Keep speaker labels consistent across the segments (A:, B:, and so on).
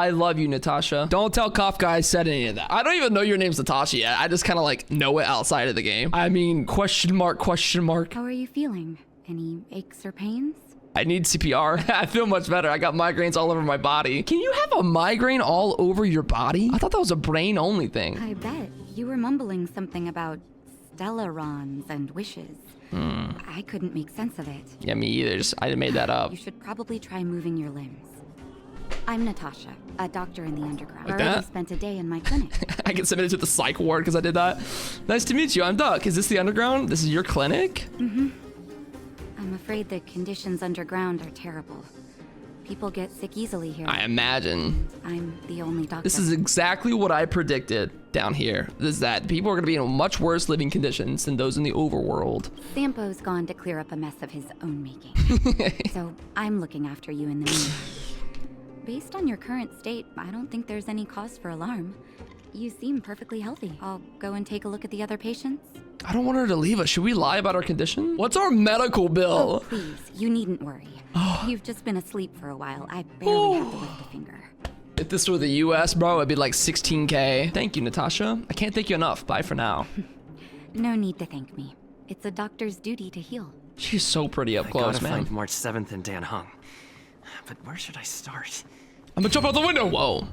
A: I love you, Natasha. Don't tell Kafka I said any of that. I don't even know your name's Natasha yet. I just kind of like know it outside of the game. I mean, question mark, question mark.
B: How are you feeling? Any aches or pains?
A: I need CPR. I feel much better. I got migraines all over my body. Can you have a migraine all over your body? I thought that was a brain only thing.
B: I bet. You were mumbling something about stellarons and wishes. I couldn't make sense of it.
A: Yeah, me either. I made that up.
B: You should probably try moving your limbs. I'm Natasha, a doctor in the underground.
A: Like
B: I already
A: that?
B: spent a day in my clinic.
A: I get submitted to the psych ward because I did that. Nice to meet you. I'm Duck. Is this the underground? This is your clinic?
B: Mm-hmm. I'm afraid the conditions underground are terrible. People get sick easily here.
A: I imagine.
B: I'm the only doctor.
A: This is exactly what I predicted down here. Is that people are going to be in much worse living conditions than those in the overworld.
B: Sampo's gone to clear up a mess of his own making. So I'm looking after you in the meantime. Based on your current state, I don't think there's any cause for alarm. You seem perfectly healthy. I'll go and take a look at the other patients.
A: I don't want her to leave us. Should we lie about our condition? What's our medical bill?
B: Oh, please, you needn't worry. You've just been asleep for a while. I barely have to lift a finger.
A: If this were the US, bro, it'd be like 16K. Thank you, Natasha. I can't thank you enough. Bye for now.
B: No need to thank me. It's a doctor's duty to heal.
A: She's so pretty up close,
C: I gotta
A: man.
C: find March 7th in Dan Hung. But where should I start?
A: I'm gonna jump out the window. Whoa.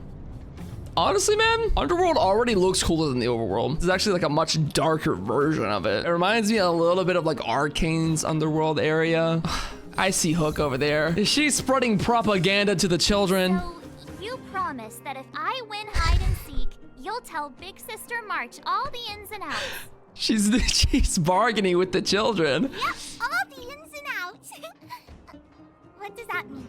A: Honestly, man, Underworld already looks cooler than the Overworld. It's actually like a much darker version of it. It reminds me a little bit of like Arcane's Underworld area. I see Hook over there. Is she spreading propaganda to the children?
D: So, you promise that if I win hide and seek, you'll tell Big Sister March all the ins and outs.
A: She's bargaining with the children.
D: Yep, all the ins and outs. What does that mean?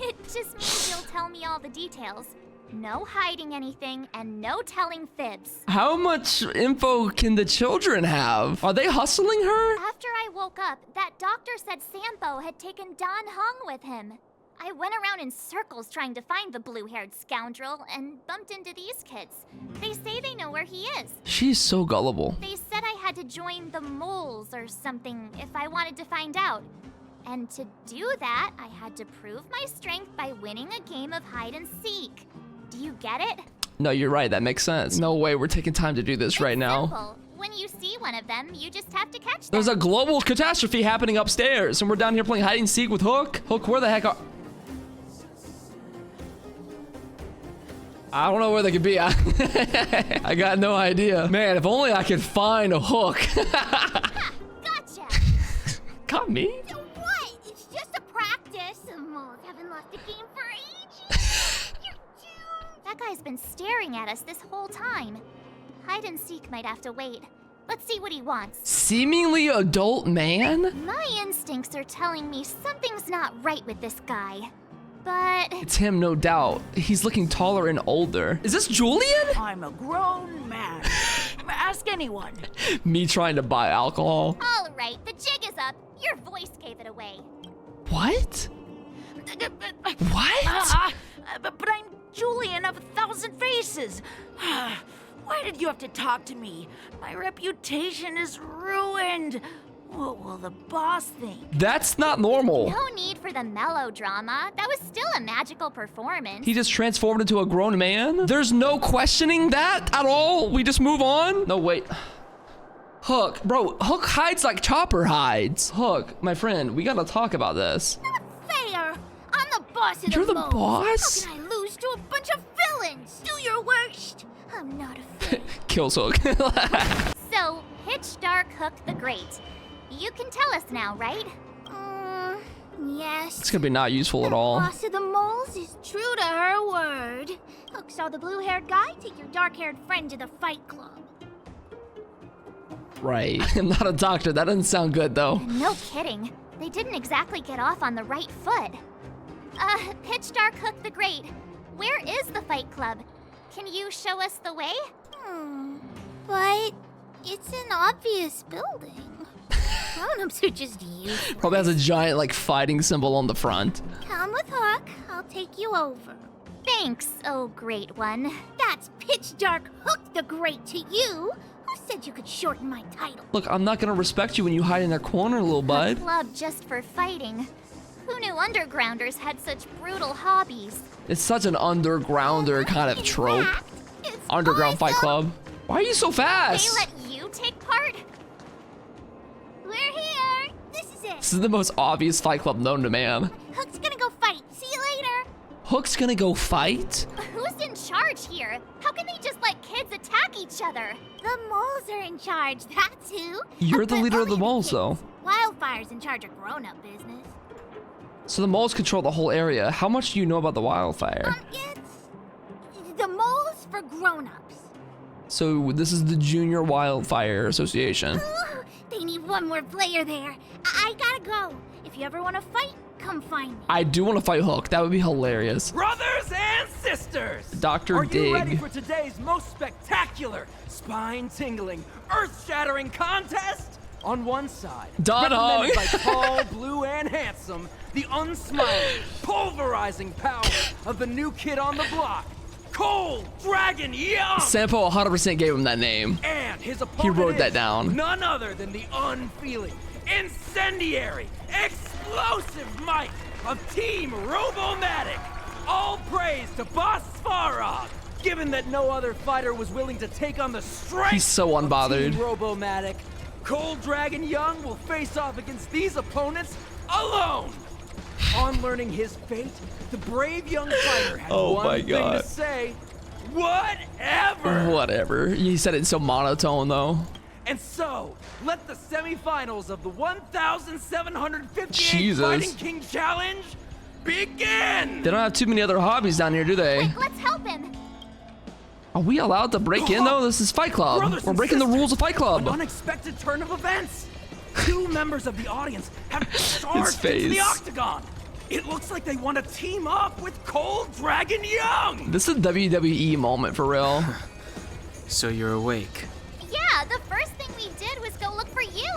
D: It just means you'll tell me all the details. No hiding anything and no telling fibs.
A: How much info can the children have? Are they hustling her?
D: After I woke up, that doctor said Sampo had taken Don Hung with him. I went around in circles trying to find the blue-haired scoundrel and bumped into these kids. They say they know where he is.
A: She's so gullible.
D: They said I had to join the moles or something if I wanted to find out. And to do that, I had to prove my strength by winning a game of hide and seek. Do you get it?
A: No, you're right. That makes sense. No way we're taking time to do this right now.
D: Simple. When you see one of them, you just have to catch them.
A: There's a global catastrophe happening upstairs, and we're down here playing hide and seek with Hook. Hook, where the heck are... I don't know where they could be. I got no idea. Man, if only I could find a Hook.
D: Ha! Gotcha!
A: Got me?
D: So what? It's just a practice. The moles haven't lost a game for ages. You're doomed. That guy's been staring at us this whole time. Hide and seek might have to wait. Let's see what he wants.
A: Seemingly adult man?
D: My instincts are telling me something's not right with this guy. But
A: It's him, no doubt. He's looking taller and older. Is this Julian?
E: I'm a grown man. Ask anyone.
A: Me trying to buy alcohol.
D: all right, the jig is up. Your voice gave it away.
A: What? What?
E: But I'm Julian of 1,000 Faces. Why did you have to talk to me? My reputation is ruined. What will the boss think?
A: That's not normal.
D: No need for the melodrama. That was still a magical performance.
A: He just transformed into a grown man? There's no questioning that at all? We just move on? No, wait. Hook, bro, Hook hides like Chopper hides. Hook, my friend, we gotta talk about this.
D: Not fair. I'm the boss of
A: You're the
D: moles.
A: boss?
D: How can I lose to a bunch of villains? Do your worst. I'm not afraid.
A: Kills Hook.
D: So, Pitch Dark Hook the Great. You can tell us now, right? Yes.
A: It's gonna be not useful at all.
D: Boss of the moles is true to her word. Hook saw the blue-haired guy take your dark-haired friend to the fight club.
A: Right. I'm not a doctor. That doesn't sound good, though.
D: No kidding. They didn't exactly get off on the right foot. Pitch Dark Hook the Great. Where is the fight club? Can you show us the way? But it's an obvious building. Grown-ups are just useless.
A: Probably has a giant, like, fighting symbol on the front.
D: Come with Hook. I'll take you over. Thanks, oh great one. That's Pitch Dark Hook the Great to you. Who said you could shorten my title?
A: Look, I'm not gonna respect you when you hide in that corner, little bud.
D: Club just for fighting. Who knew undergrounders had such brutal hobbies?
A: It's such an undergrounder kind of trope.
D: It's
A: Underground Fight
D: awesome.
A: Club. Why are you so
D: They
A: fast?
D: let you take part? We're here. This is it.
A: This is the most obvious Fight Club known to man.
D: Hook's gonna go fight. See you later.
A: Hook's gonna go fight?
D: Who's in charge here? How can they just let kids attack each other? The moles are in charge, that's who.
A: You're the
D: But
A: leader of the
D: only
A: moles,
D: kids.
A: though.
D: Wildfire's in charge of grown-up business.
A: So the moles control the whole area. How much do you know about the wildfire?
D: It's the moles for grown-ups.
A: So this is the Junior Wildfire Association.
D: Ooh, they need one more player there. I gotta go. If you ever want to fight, come find me.
A: I do want to fight Hook. That would be hilarious.
F: Brothers and sisters!
A: Dr.
F: Are you ready
A: Dig.
F: for today's most spectacular, spine-tingling, earth-shattering contest? On one side,
A: Don
F: represented by
A: Hong.
F: tall, blue, and handsome, the unsmiling, pulverizing power of the new kid on the block, Cold Dragon Young!
A: Sampo 100% gave him that name.
F: And his opponent
A: wrote that
F: is
A: down.
F: none other than the unfeeling, incendiary, explosive might of Team Robomatic. All praise to Boss Svarog, given that no other fighter was willing to take on the strength
A: He's so unbothered.
F: of Team Robomatic. Cold Dragon Young will face off against these opponents alone. On learning his fate, the brave young fighter had
A: Oh
F: one
A: my
F: thing
A: God.
F: to say: whatever.
A: Whatever. He said it so monotone, though.
F: And so, let the semifinals of the 1,758
A: Jesus.
F: Fighting King Challenge begin!
A: They don't have too many other hobbies down here, do they?
D: Quick, let's help him.
A: Are we allowed to break in, though? This is Fight Club.
F: Brothers
A: We're
F: and
A: breaking the
F: sisters,
A: rules of Fight
F: An
A: Club.
F: unexpected turn of events. Two members of the audience have charged into the
A: face.
F: octagon. It looks like they want to team up with Cold Dragon Young.
A: This is a WWE moment for real.
C: So you're awake.
D: Yeah, the first thing we did was go look for you.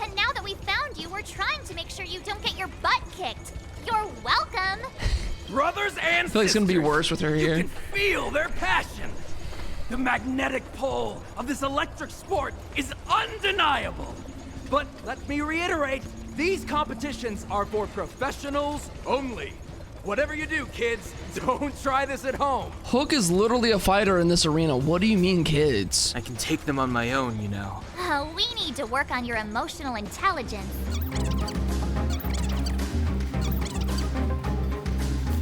D: And now that we found you, we're trying to make sure you don't get your butt kicked. You're welcome.
F: Brothers and
A: I feel like it's gonna be
F: sisters,
A: worse with her
F: you
A: here.
F: can feel their passion. The magnetic pull of this electric sport is undeniable. But let me reiterate, these competitions are for professionals only. Whatever you do, kids, don't try this at home.
A: Hook is literally a fighter in this arena. What do you mean, kids?
C: I can take them on my own, you know.
D: We need to work on your emotional intelligence.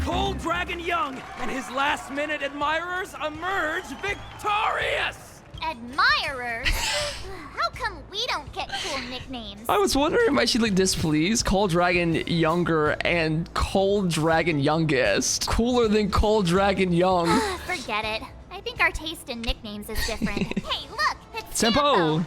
F: Cold Dragon Young and his last-minute admirers emerge victorious!
D: Admirers? How come we don't get cool nicknames?
A: I was wondering why she looked displeased. Cold Dragon Younger and Cold Dragon Youngest. Cooler than Cold Dragon Young.
D: Forget it. I think our taste in nicknames is different. Hey, look! It's
A: Sampo!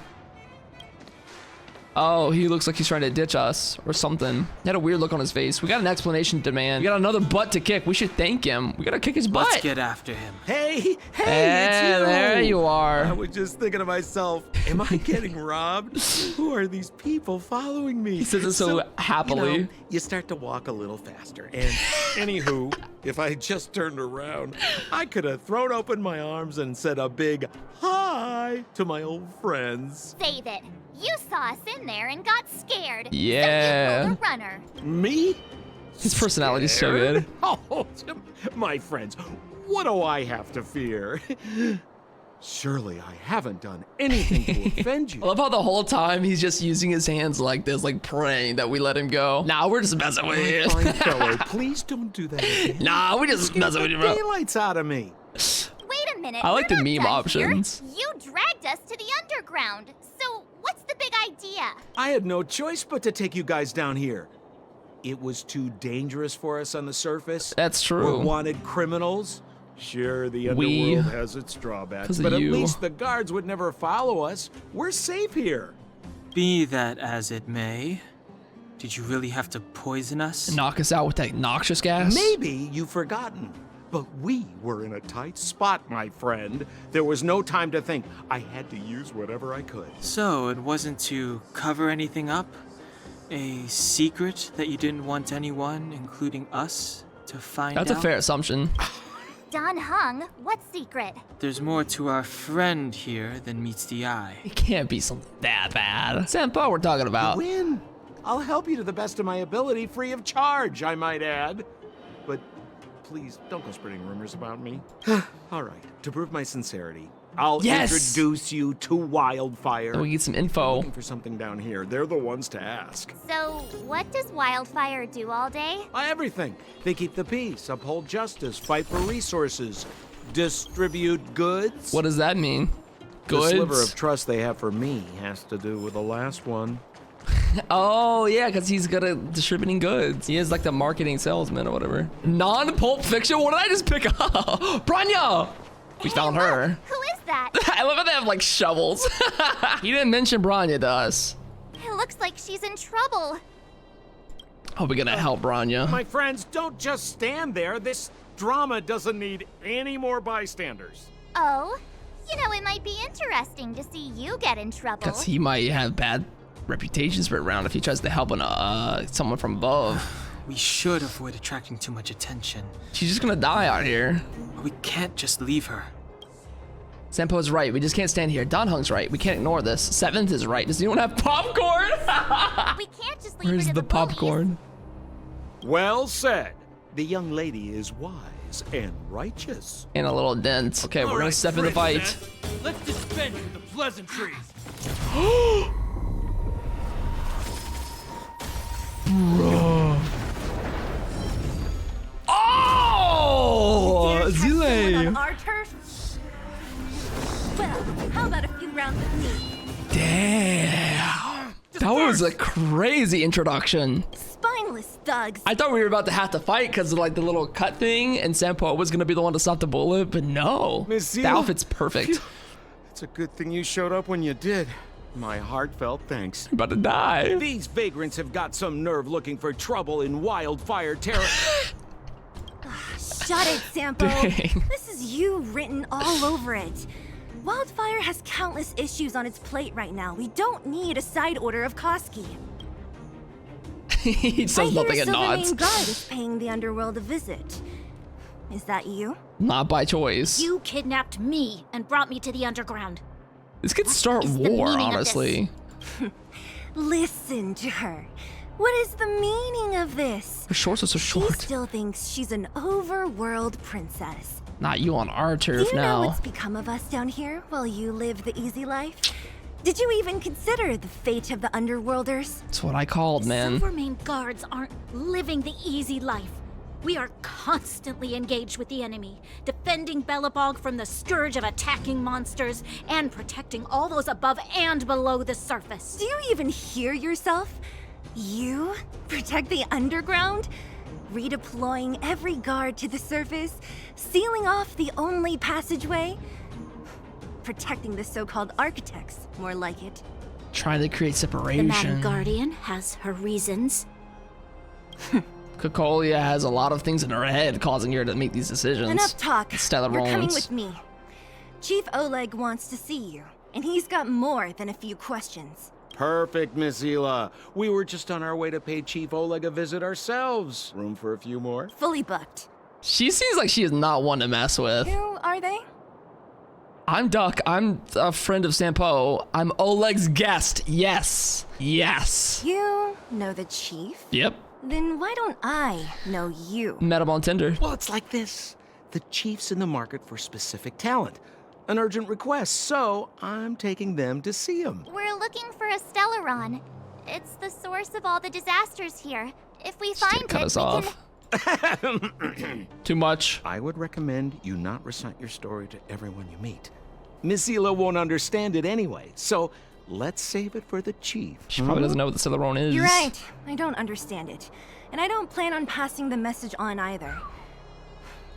A: Oh, he looks like he's trying to ditch us or something. He had a weird look on his face. We got an explanation to demand. We got another butt to kick. We should thank him. We gotta kick his butt.
C: Let's get after him.
G: Hey, it's you!
A: There you
G: I
A: are.
G: was just thinking to myself, am I getting robbed? Who are these people following me?
A: He says it so happily.
G: You know, you start to walk a little faster. And anywho, if I just turned around, I could have thrown open my arms and said a big hi to my old friends.
D: Save it. You saw us in there and got scared.
A: Yeah.
D: So you pulled a runner.
G: Me?
A: His personality's so
G: Scared?
A: good.
G: Oh, my friends, what do I have to fear? Surely I haven't done anything to offend you.
A: I love how the whole time he's just using his hands like this, like praying that we let him go. Nah, we're just messing with
G: My
A: you.
G: fine fellow, please don't do that again.
A: Nah, we just messing with you, bro.
G: Daylights out of me.
D: Wait a minute.
A: I like
D: we're
A: the
D: not
A: meme
D: done
A: options.
D: Here. You dragged us to the underground. So what's the big idea?
G: I had no choice but to take you guys down here. It was too dangerous for us on the surface.
A: That's true.
G: We're wanted criminals. Sure, the
A: We-
G: underworld has its drawbacks,
A: 'Cause of
G: but at
A: you.
G: least the guards would never follow us. We're safe here.
C: Be that as it may, did you really have to poison us?
A: Knock us out with that noxious gas.
G: Maybe you've forgotten, but we were in a tight spot, my friend. There was no time to think. I had to use whatever I could.
C: So it wasn't to cover anything up? A secret that you didn't want anyone, including us, to find
A: That's
C: out?
A: a fair assumption.
D: Don Hung, what secret?
C: There's more to our friend here than meets the eye.
A: It can't be something that bad. Sampo, we're talking about.
G: Win. I'll help you to the best of my ability, free of charge, I might add. But please, don't go spreading rumors about me. All right, to prove my sincerity, I'll introduce you to Wildfire.
A: So we get some
G: I'm
A: info.
G: looking for something down here. They're the ones to ask.
D: So, what does Wildfire do all day?
G: Everything. They keep the peace, uphold justice, fight for resources, distribute goods.
A: What does that mean?
G: The sliver
A: Goods?
G: of trust they have for me has to do with the last one.
A: Oh, yeah, because he's good at distributing goods. He is like the marketing salesman or whatever. Non-pulp fiction? What did I just pick up? Branya! We found her.
D: Who is that?
A: I love how they have like shovels. He didn't mention Branya to us.
D: It looks like she's in trouble.
A: Oh, we're gonna help Branya.
G: My friends, don't just stand there. This drama doesn't need any more bystanders.
D: Oh, you know, it might be interesting to see you get in trouble.
A: Because he might have bad reputations for around if he tries to help someone from above.
C: We should avoid attracting too much attention.
A: She's just gonna die out here.
C: But we can't just leave her.
A: Sampo's right. We just can't stand here. Don Hung's right. We can't ignore this. Seventh is right. Does anyone have popcorn?
D: We can't just leave
A: Where's
D: her to
A: the
D: bullies.
A: popcorn?
G: Well said. The young lady is wise and righteous.
A: And a little dent. Okay, we're gonna step in the fight.
F: Let's dispense with the pleasantries.
A: Oh,
H: On
A: Zile.
H: our turf? Well, how about a few rounds with me?
A: Damn. That was a crazy introduction.
H: Spineless thugs.
A: I thought we were about to have to fight because of like the little cut thing, and Sampo was gonna be the one to stop the bullet, but no.
G: Miss
A: The
G: Zila.
A: outfit's perfect.
G: It's a good thing you showed up when you did. My heartfelt thanks.
A: I'm about to die.
G: These vagrants have got some nerve looking for trouble in Wildfire territory.
H: Shut it, Sampo.
A: Dang.
H: This is you written all over it. Wildfire has countless issues on its plate right now. We don't need a side order of Koski.
A: He
H: I
A: says
H: hear
A: nothing and nods.
H: Silvermane Guard is paying the underworld a visit. Is that you?
A: Not by choice.
I: You kidnapped me and brought me to the underground.
A: This could start
I: is the
A: war,
I: meaning of
A: honestly.
H: Listen to her. What is the meaning of this?
A: Her shorts are so
H: She
A: short.
H: still thinks she's an overworld princess.
A: Not you on our
H: Do
A: turf
H: you know
A: now.
H: what's become of us down here while you live the easy life? Did you even consider the fate of the underworlders?
A: That's what I called, man.
I: Silvermane guards aren't living the easy life. We are constantly engaged with the enemy, defending Belobog from the scourge of attacking monsters and protecting all those above and below the surface.
H: Do you even hear yourself? You protect the underground? Redeploying every guard to the surface? Sealing off the only passageway? Protecting the so-called architects, more like it.
A: Trying to create
I: The
A: separation.
I: Madam Guardian has her reasons.
A: Cocolia has a lot of things in her head causing her to make these decisions.
H: Enough talk.
A: Stellar
H: You're coming
A: Rollins.
H: with me. Chief Oleg wants to see you, and he's got more than a few questions.
G: Perfect, Miss Hila. We were just on our way to pay Chief Oleg a visit ourselves. Room for a few more?
H: Fully booked.
A: She seems like she is not one to mess with.
H: Who are they?
A: I'm Duck. I'm a friend of Sampo. I'm Oleg's guest. Yes. Yes.
H: You know the chief?
A: Yep.
H: Then why don't I know you?
A: Met him on Tinder.
G: Well, it's like this. The chief's in the market for specific talent. An urgent request, so I'm taking them to see him.
D: We're looking for a Stellaron. It's the source of all the disasters here. If we find it,
A: Cut us
D: we
A: off. Too much.
G: I would recommend you not recite your story to everyone you meet. Miss Hila won't understand it anyway, so let's save it for the chief.
A: She probably doesn't know what the Celeron is.
H: You're right. I don't understand it. And I don't plan on passing the message on either.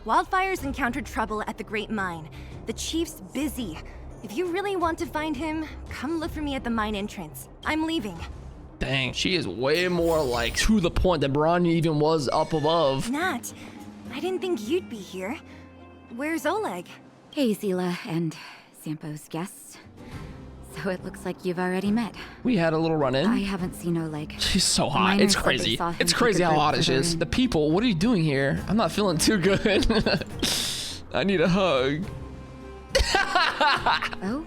H: Wildfire's encountered trouble at the Great Mine. The chief's busy. If you really want to find him, come look for me at the mine entrance. I'm leaving.
A: Dang, she is way more like to the point than Branya even was up above.
H: Nat, I didn't think you'd be here. Where's Oleg?
B: Hey, Zila and Sampo's guests. So it looks like you've already met.
A: We had a little run in.
B: I haven't seen Oleg.
A: She's so hot.
B: miners
A: It's
B: said they
A: crazy.
B: saw him
A: It's
B: take
A: crazy
B: a
A: how
B: group
A: hot
B: of
A: she is.
B: her-
A: The people, what are you doing here? I'm not feeling too good. I need a hug.
B: Oh,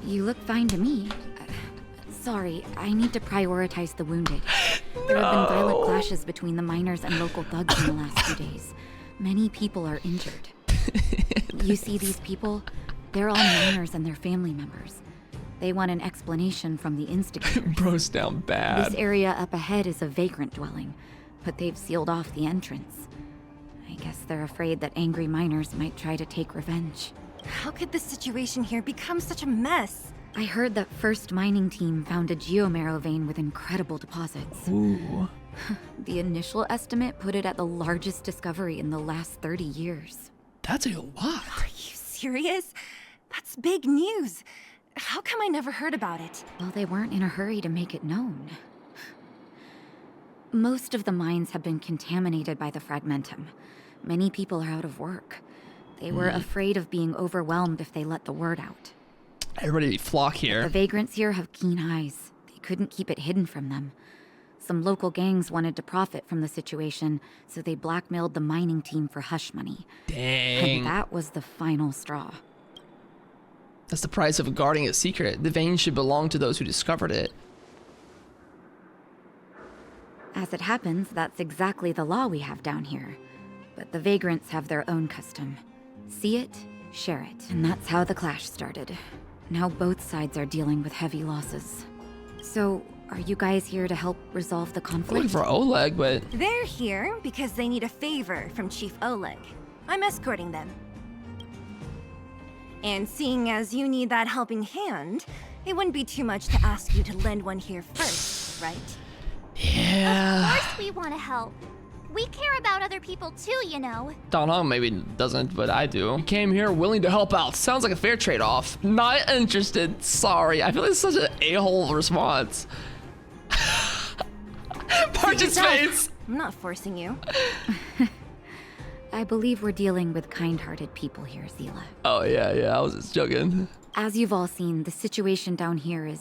B: you look fine to me. Sorry, I need to prioritize the wounded. There have been violent clashes between the miners and local thugs in the last few days. Many people are injured. You see these people? They're all miners and their family members. They want an explanation from the instigators.
A: Bro's down bad.
B: This area up ahead is a vagrant dwelling, but they've sealed off the entrance. I guess they're afraid that angry miners might try to take revenge.
H: How could the situation here become such a mess?
B: I heard that first mining team found a geomarrow vein with incredible deposits.
A: Ooh.
B: The initial estimate put it at the largest discovery in the last 30 years.
A: That's a lot.
H: Are you serious? That's big news. How come I never heard about it?
B: Well, they weren't in a hurry to make it known. Most of the mines have been contaminated by the fragmentum. Many people are out of work. They were afraid of being overwhelmed if they let the word out.
A: Everybody flock here.
B: The vagrants here have keen eyes. They couldn't keep it hidden from them. Some local gangs wanted to profit from the situation, so they blackmailed the mining team for hush money.
A: Dang.
B: And that was the final straw.
A: That's the price of guarding a secret. The vein should belong to those who discovered it.
B: As it happens, that's exactly the law we have down here. But the vagrants have their own custom. See it, share it. And that's how the clash started. Now both sides are dealing with heavy losses. So, are you guys here to help resolve the
A: Looking
B: conflict?
A: for Oleg, but
H: They're here because they need a favor from Chief Oleg. I'm escorting them. And seeing as you need that helping hand, it wouldn't be too much to ask you to lend one here first, right?
A: yeah.
D: Of course we want to help. We care about other people too, you know.
A: Don Hong maybe doesn't, but I do. You came here willing to help out. Sounds like a fair trade-off. Not interested. Sorry. I feel like it's such an a-hole response. Parch's face.
H: I'm not forcing you.
B: I believe we're dealing with kind-hearted people here, Zila.
A: Oh, yeah, I was just joking.
B: As you've all seen, the situation down here is,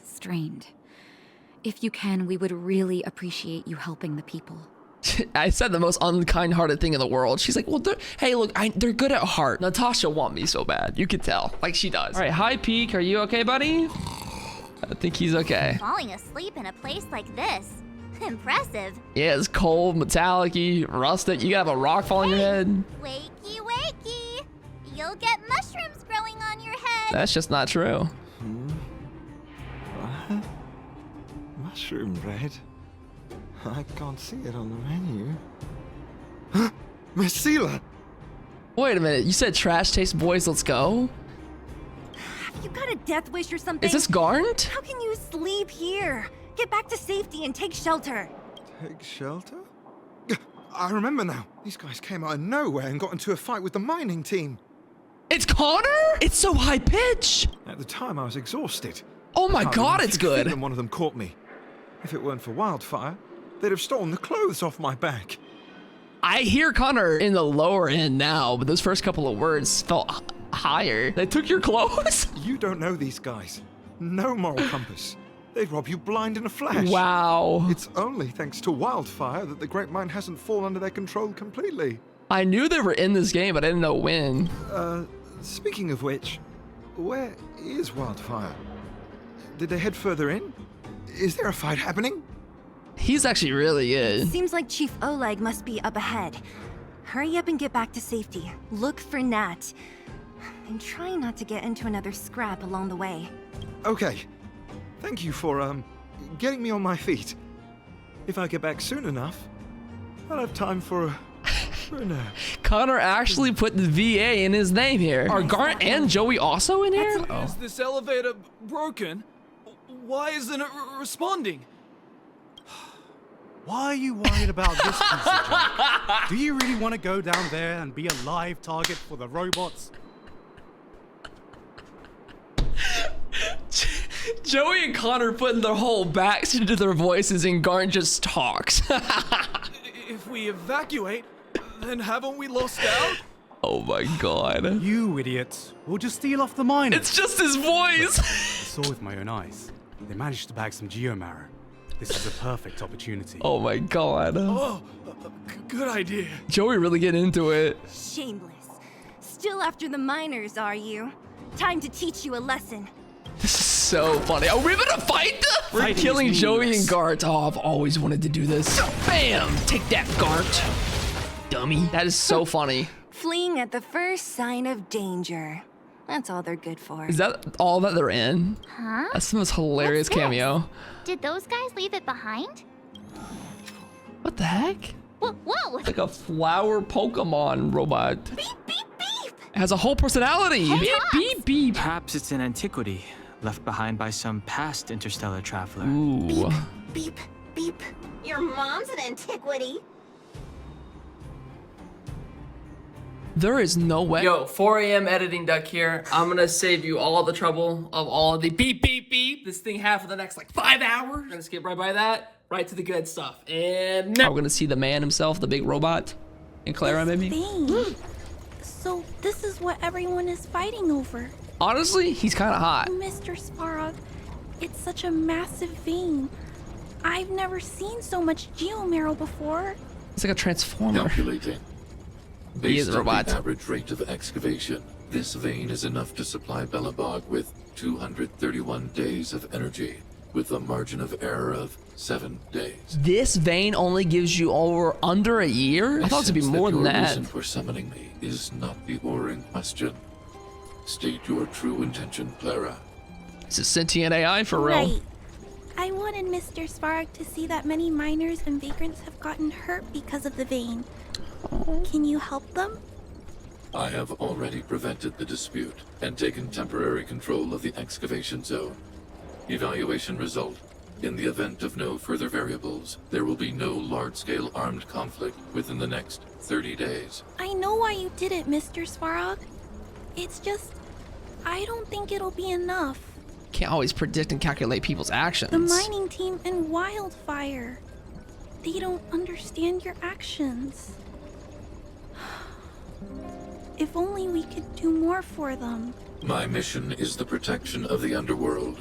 B: strained. If you can, we would really appreciate you helping the people.
A: I said the most unkind-hearted thing in the world. She's like, well, hey, look, they're good at heart. Natasha want me so bad. You could tell. Like, she does. All right, hi, Peak. Are you okay, buddy? I think he's okay.
D: Falling asleep in a place like this. Impressive.
A: Yeah, it's cold, metallic-y, rustic. You gotta have a rock fall on your head.
D: Wakey, wakey. You'll get mushrooms growing on your head.
A: That's just not true.
J: What? Mushroom bread? I can't see it on the menu. Huh? Miss Seela!
A: Wait a minute. You said trash taste boys, let's go?
H: Have you got a death wish or something?
A: Is this Garnt?
H: How can you sleep here? Get back to safety and take shelter.
J: Take shelter? I remember now. These guys came out of nowhere and got into a fight with the mining team.
A: It's Connor? It's so high pitch.
J: At the time, I was exhausted.
A: Oh my
J: Can't
A: god,
J: even
A: it's
J: keep
A: good.
J: feeling one of them caught me. If it weren't for Wildfire, they'd have stolen the clothes off my back.
A: I hear Connor in the lower end now, but those first couple of words felt higher. They took your clothes?
J: You don't know these guys. No moral compass. They'd rob you blind in a flash.
A: Wow.
J: It's only thanks to Wildfire that the Great Mine hasn't fallen under their control completely.
A: I knew they were in this game, but I didn't know when.
J: Speaking of which, where is Wildfire? Did they head further in? Is there a fight happening?
A: He's actually really good.
H: Seems like Chief Oleg must be up ahead. Hurry up and get back to safety. Look for Nat. And try not to get into another scrap along the way.
J: Okay. Thank you for, getting me on my feet. If I get back soon enough, I'll have time for a nap.
A: Connor actually put the VA in his name here. Are Garnt and Joey also in here?
F: Is this elevator broken? Why isn't it responding?
K: Why are you worried about this piece of junk? Do you really want to go down there and be a live target for the robots?
A: Joey and Connor putting their whole backs into their voices and Garnt just talks.
F: If we evacuate, then haven't we lost out?
A: Oh my god.
K: You idiots. We'll just steal off the miners.
A: It's just his voice.
K: I saw with my own eyes. They managed to bag some geomarrow. This is a perfect opportunity.
A: Oh my god.
F: Oh, good idea.
A: Joey really getting into it.
H: Shameless. Still after the miners, are you? Time to teach you a lesson.
A: This is so funny. Are we gonna fight? We're
C: Fighting
A: killing
C: is
A: Joey and
C: meaningless.
A: Gart. Oh, I've always wanted to do this. Bam! Take that, Gart. Dummy. That is so funny.
H: Fleeing at the first sign of danger. That's all they're good for.
A: Is that all that they're in?
D: Huh?
A: That's the most hilarious
D: What's this?
A: cameo.
D: Did those guys leave it behind?
A: What the heck?
D: Whoa!
A: Like a flower Pokemon robot.
D: Beep, beep, beep!
A: It has a whole personality.
D: Hey,
A: Beep,
D: Tops.
A: beep, beep.
C: Perhaps it's an antiquity left behind by some past interstellar traveler.
A: Ooh.
H: Beep, beep. Your mom's an antiquity.
A: There is no way. Yo, 4 a.m. editing duck here. I'm gonna save you all the trouble of all of the beep, beep, beep. This thing have for the next like 5 hours. We're gonna skip right by that, right to the good stuff. And now we're gonna see the man himself, the big robot. And Clara, maybe?
I: Vein. So this is what everyone is fighting over.
A: Honestly, he's kind of hot.
I: Mr. Svarog, it's such a massive vein. I've never seen so much geomarrow before.
A: He's like a transformer.
L: Calculating.
A: He is
L: Based
A: a
L: on
A: robot.
L: the average rate of excavation, this vein is enough to supply Belobog with 231 days of energy, with a margin of error of 7 days.
A: This vein only gives you under a year? I thought it would be
L: sense
A: more than
L: your
A: that.
L: reason for summoning me is not the ore in question. State your true intention, Clara.
A: It's a sentient AI for real.
I: Right. I wanted Mr. Svarog to see that many miners and vagrants have gotten hurt because of the vein. Can you help them?
L: I have already prevented the dispute and taken temporary control of the excavation zone. Evaluation result. In the event of no further variables, there will be no large-scale armed conflict within the next 30 days.
I: I know why you did it, Mr. Svarog. It's just, I don't think it'll be enough.
A: Can't always predict and calculate people's actions.
I: The mining team and Wildfire. They don't understand your actions. If only we could do more for them.
L: My mission is the protection of the underworld.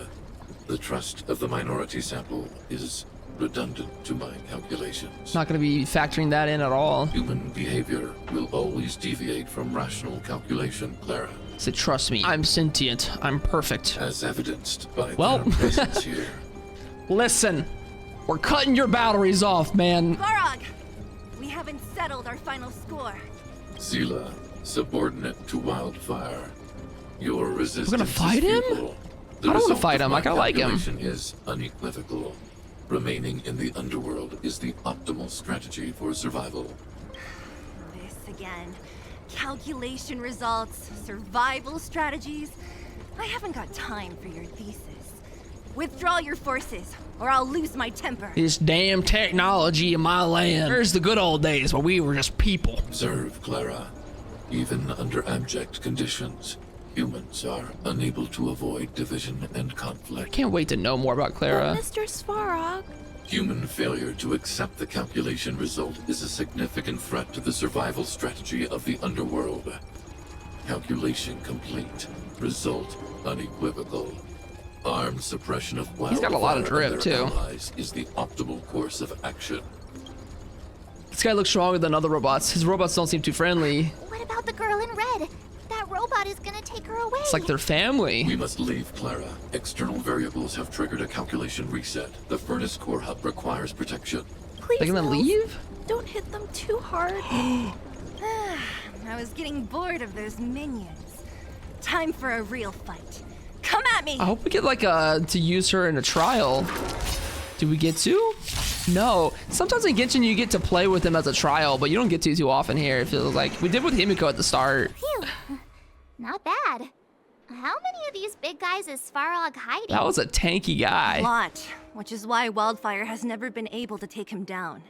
L: The trust of the minority sample is redundant to my calculations.
A: Not going to be factoring that in at all.
L: Human behavior will always deviate from rational calculation, Clara.
A: So trust me, I'm sentient. I'm perfect.
L: As evidenced by
A: Well.
L: their presence here.
A: Listen, we're cutting your batteries off, man.
H: Svarog, we haven't settled our final score.
L: Zila, subordinate to Wildfire. Your resistance
A: fight
L: is
A: him?
L: futile.
A: I don't wanna
L: result
A: fight
L: of
A: him.
L: my
A: I kinda like him.
L: calculation is unequivocal. Remaining in the underworld is the optimal strategy for survival.
H: This again. Calculation results, survival strategies. I haven't got time for your thesis. Withdraw your forces, or I'll lose my temper.
A: This damn technology in my land. Where's the good old days where we were just people?
L: Observe, Clara. Even under abject conditions, humans are unable to avoid division and conflict.
A: Can't wait to know more about Clara.
I: Mr. Svarog,
L: Human failure to accept the calculation result is a significant threat to the survival strategy of the underworld. Calculation complete. Result unequivocal. Armed suppression of Wildfire
A: He's got a lot of drip,
L: and their
A: too.
L: allies is the optimal course of action.
A: This guy looks stronger than other robots. His robots don't seem too friendly.
D: What about the girl in red? That robot is gonna take her away.
A: It's like their family.
L: We must leave, Clara. External variables have triggered a calculation reset. The furnace core hub requires protection.
I: please
A: They're gonna
I: no.
A: leave?
I: Don't hit them too hard.
H: I was getting bored of those minions. Time for a real fight. Come at me!
A: I hope we get like to use her in a trial. Do we get to? No. Sometimes in Genshin you get to play with him as a trial, but you don't get to too often here. It feels like we did with Himiko at the start.
D: Phew. Not bad. How many of these big guys is Svarog hiding?
A: That was a tanky guy.
H: A lot, which is why Wildfire has never been able to take him down.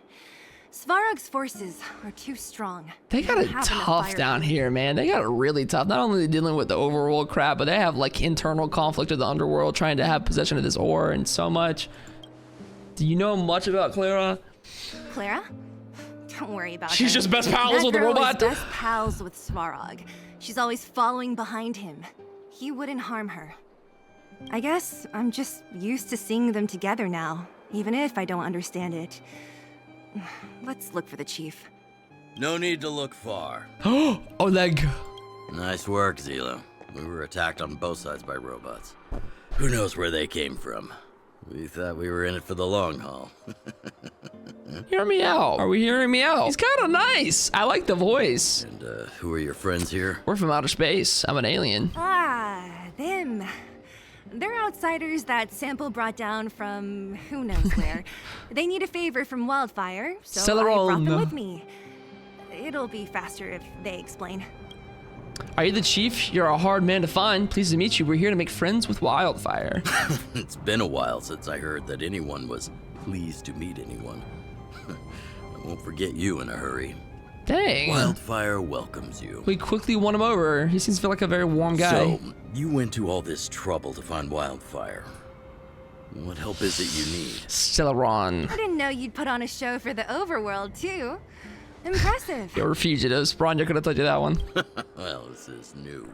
H: Svarog's forces are too strong.
A: They got it
H: don't have enough
A: tough
H: fire
A: down
H: power.
A: here, man. They got it really tough. Not only are they dealing with the overworld crap, but they have like internal conflict with the underworld trying to have possession of this ore and so much. Do you know much about Clara?
H: Clara? Don't worry about her.
A: She's just best pals
H: That
A: with the
H: girl
A: robot?
H: is best pals with Svarog. She's always following behind him. He wouldn't harm her. I guess I'm just used to seeing them together now, even if I don't understand it. Let's look for the chief.
M: No need to look far.
A: Oleg.
M: Nice work, Zila. We were attacked on both sides by robots. Who knows where they came from? We thought we were in it for the long haul.
A: Hear me out. Are we hearing me out? He's kind of nice. I like the voice.
M: And who are your friends here?
A: We're from outer space. I'm an alien.
H: Ah, them. They're outsiders that Sample brought down from who knows where. They need a favor from Wildfire, so I brought them with me. It'll be faster if they explain.
A: Are you the chief? You're a hard man to find. Pleased to meet you. We're here to make friends with Wildfire.
M: It's been a while since I heard that anyone was pleased to meet anyone. I won't forget you in a hurry.
A: Dang.
M: Wildfire welcomes you.
A: We quickly won him over. He seems to feel like a very warm guy.
M: So, you went to all this trouble to find Wildfire. What help is it you need?
A: Stellaron.
H: I didn't know you'd put on a show for the overworld, too. Impressive.
A: You're fugitives. Bronya could have told you that one.
M: Well, this is new.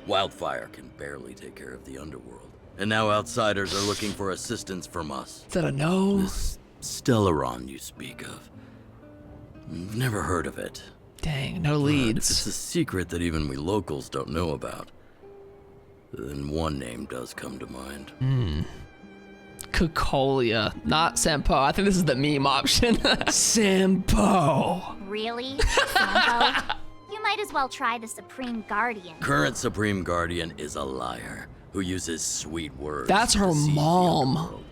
M: Wildfire can barely take care of the underworld. And now outsiders are looking for assistance from us.
A: Is that a no?
M: This Stellaron you speak of. I've never heard of it.
A: Dang, no leads.
M: It's a secret that even we locals don't know about. Then one name does come to mind.
A: Cocolia, not Sampo. I think this is the meme option. Sampo.
D: Really? Sampo? You might as well try the Supreme Guardian.
M: Current Supreme Guardian is a liar who uses sweet words.
A: That's
M: to
A: her
M: deceive the
A: mom.
M: underworld.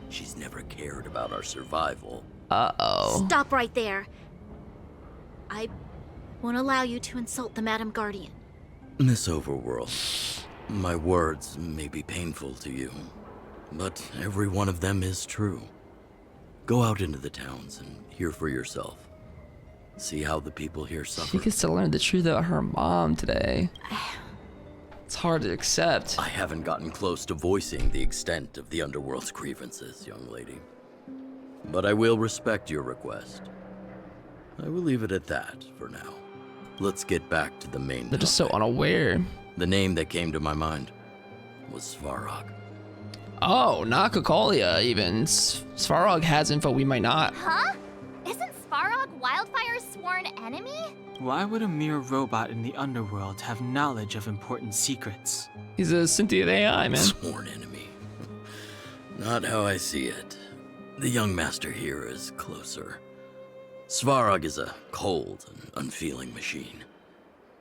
M: She's never cared about our survival.
A: Uh-oh.
I: Stop right there. I won't allow you to insult the Madam Guardian.
M: Miss Overworld, my words may be painful to you, but every one of them is true. Go out into the towns and hear for yourself. See how the people here suffer.
A: She gets to learn the truth about her mom today. It's hard to accept.
M: I haven't gotten close to voicing the extent of the underworld's grievances, young lady. But I will respect your request. I will leave it at that for now. Let's get back to the main
A: They're just so
M: topic.
A: unaware.
M: The name that came to my mind was Svarog.
A: Oh, not Cocolia even. Svarog has info we might not.
D: Huh? Isn't Svarog Wildfire's sworn enemy?
C: Why would a mere robot in the underworld have knowledge of important secrets?
A: He's a sentient AI, man.
M: Sworn enemy. Not how I see it. The young master here is closer. Svarog is a cold and unfeeling machine.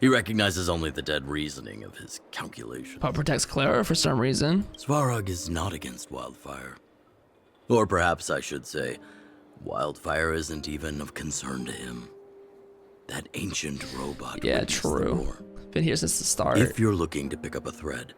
M: He recognizes only the dead reasoning of his calculations.
A: But protects Clara for some reason.
M: Svarog is not against Wildfire. Or perhaps I should say, Wildfire isn't even of concern to him. That ancient robot.
A: Yeah,
M: witnessed the
A: true.
M: war.
A: Been here since the start.
M: If you're looking to pick up a thread,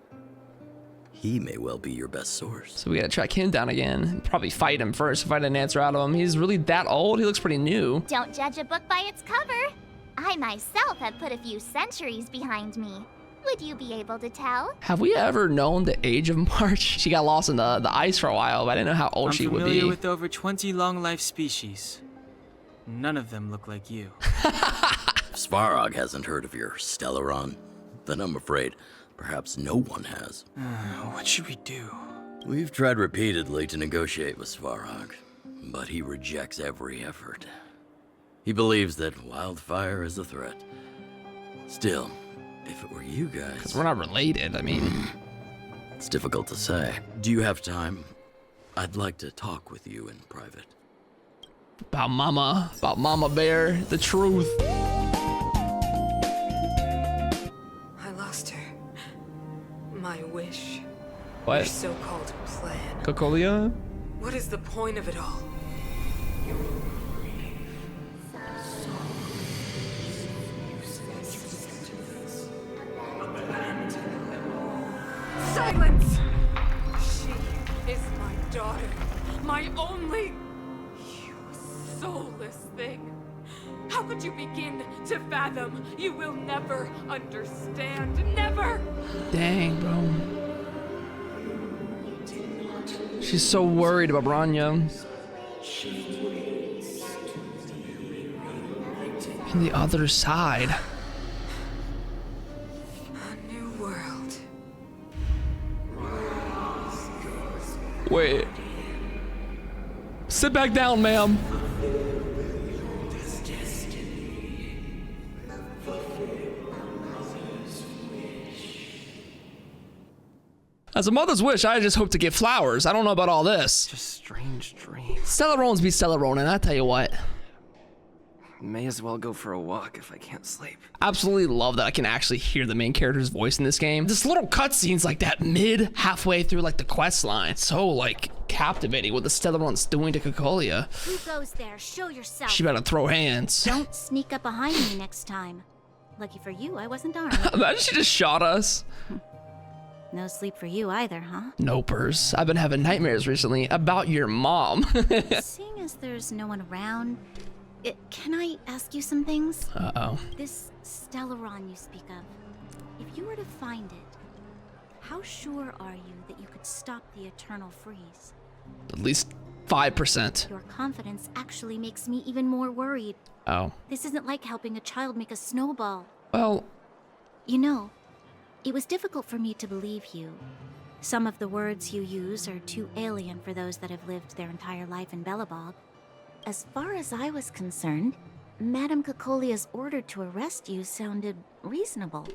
M: he may well be your best source.
A: So we gotta track him down again. Probably fight him first if I didn't answer out of him. He's really that old? He looks pretty new.
D: Don't judge a book by its cover. I myself have put a few centuries behind me. Would you be able to tell?
A: Have we ever known the age of March? She got lost in the ice for a while, but I didn't know how old she would be.
C: I'm familiar with over 20 long-life species. None of them look like you.
M: If Svarog hasn't heard of your Stellaron, then I'm afraid perhaps no one has.
C: What should we do?
M: We've tried repeatedly to negotiate with Svarog, but he rejects every effort. He believes that Wildfire is a threat. Still, if it were you guys...
A: Because we're not related, I mean...
M: It's difficult to say. Do you have time? I'd like to talk with you in private.
A: About Mama Bear, the truth.
N: I lost her. My wish.
A: What?
N: Your so-called plan.
A: Cocolia?
N: What is the point of it all? Silence! She is my daughter. My only... You soulless thing. How could you begin to fathom? You will never understand. Never!
A: Dang, bro. She's so worried about Bronya. On the other side.
N: A new world.
A: Wait. Sit back down, ma'am. As a mother's wish, I just hope to get flowers. I don't know about all this.
O: Just strange dreams.
A: Stellarones be Stellaronin', I tell you what.
O: May as well go for a walk if I can't sleep.
A: Absolutely love that I can actually hear the main character's voice in this game. This little cutscenes like that halfway through like the quest line. So like captivating what the Stellaron's doing to Cocolia.
I: Who goes there? Show yourself.
A: She better throw hands.
I: Don't sneak up behind me next time. Lucky for you, I wasn't armed.
A: Imagine she just shot us.
I: No sleep for you either, huh?
A: Nopers. I've been having nightmares recently about your mom.
I: Seeing as there's no one around, can I ask you some things?
A: Uh-oh.
I: This Stellaron you speak of, if you were to find it, how sure are you that you could stop the eternal freeze?
A: At least 5%.
I: Your confidence actually makes me even more worried.
A: Oh.
I: This isn't like helping a child make a snowball.
A: Well...
I: You know, it was difficult for me to believe you. Some of the words you use are too alien for those that have lived their entire life in Belobog. As far as I was concerned, Madame Cocolia's order to arrest you sounded reasonable.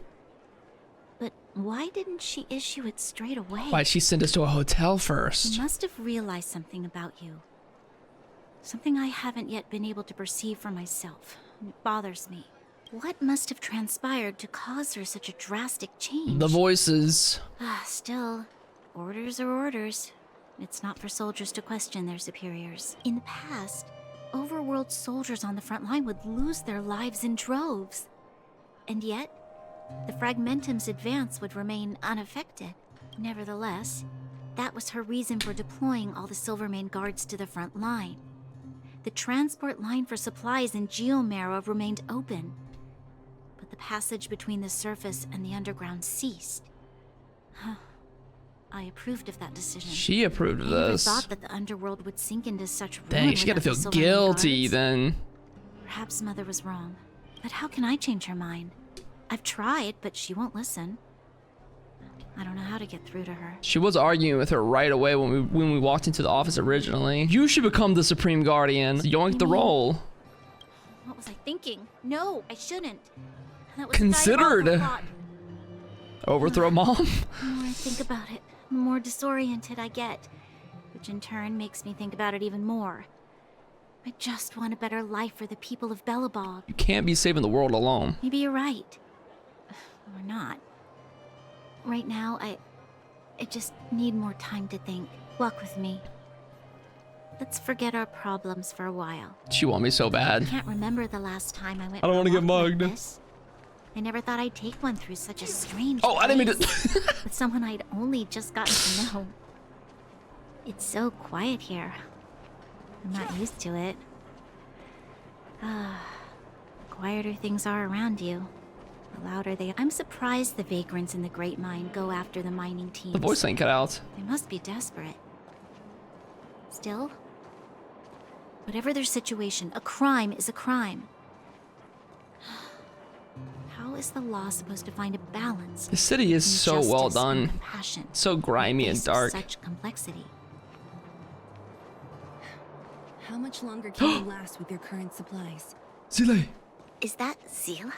I: But why didn't she issue it straight away?
A: Why'd she send us to a hotel first?
I: She must have realized something about you. Something I haven't yet been able to perceive for myself. It bothers me. What must have transpired to cause her such a drastic change?
A: The voices.
I: Still, orders are orders. It's not for soldiers to question their superiors. In the past, overworld soldiers on the front line would lose their lives in droves. And yet, the Fragmentum's advance would remain unaffected. Nevertheless, that was her reason for deploying all the Silvermane guards to the front line. The transport line for supplies in Geomera remained open, but the passage between the surface and the underground ceased. I approved of that decision.
A: She approved of this.
I: I never thought that the underworld would sink into such ruin.
A: Dang, she gotta feel
I: without the
A: guilty
I: Silvermane guards.
A: then.
I: Perhaps Mother was wrong, but how can I change her mind? I've tried, but she won't listen. I don't know how to get through to her.
A: She was arguing with her right away when we walked into the office originally. You should become the Supreme Guardian. Yoink the role.
I: What was I thinking? No, I shouldn't. That was
A: Considered.
I: a thought.
A: Overthrow mom?
I: The more I think about it, the more disoriented I get, which in turn makes me think about it even more. I just want a better life for the people of Belobog.
A: You can't be saving the world alone.
I: Maybe you're right. Or not. Right now, I just need more time to think. Walk with me. Let's forget our problems for a while.
A: She want me so bad.
I: I can't remember the last time I went.
A: I don't want to get mugged.
I: Like this. I never thought I'd take one through such a strange
A: Oh, I didn't mean
I: place
A: to.
I: with someone I'd only just gotten to know. It's so quiet here. I'm not used to it. Quieter things are around you, the louder they are. I'm surprised the vagrants in the Great Mine go after the mining teams.
A: The voice ain't cut out.
I: They must be desperate. Still, whatever their situation, a crime is a crime. How is the law supposed to find a balance?
A: The city is so well done. So grimy and dark.
I: Such complexity.
H: How much longer can you last with your current supplies?
A: Zile.
I: Is that Zila?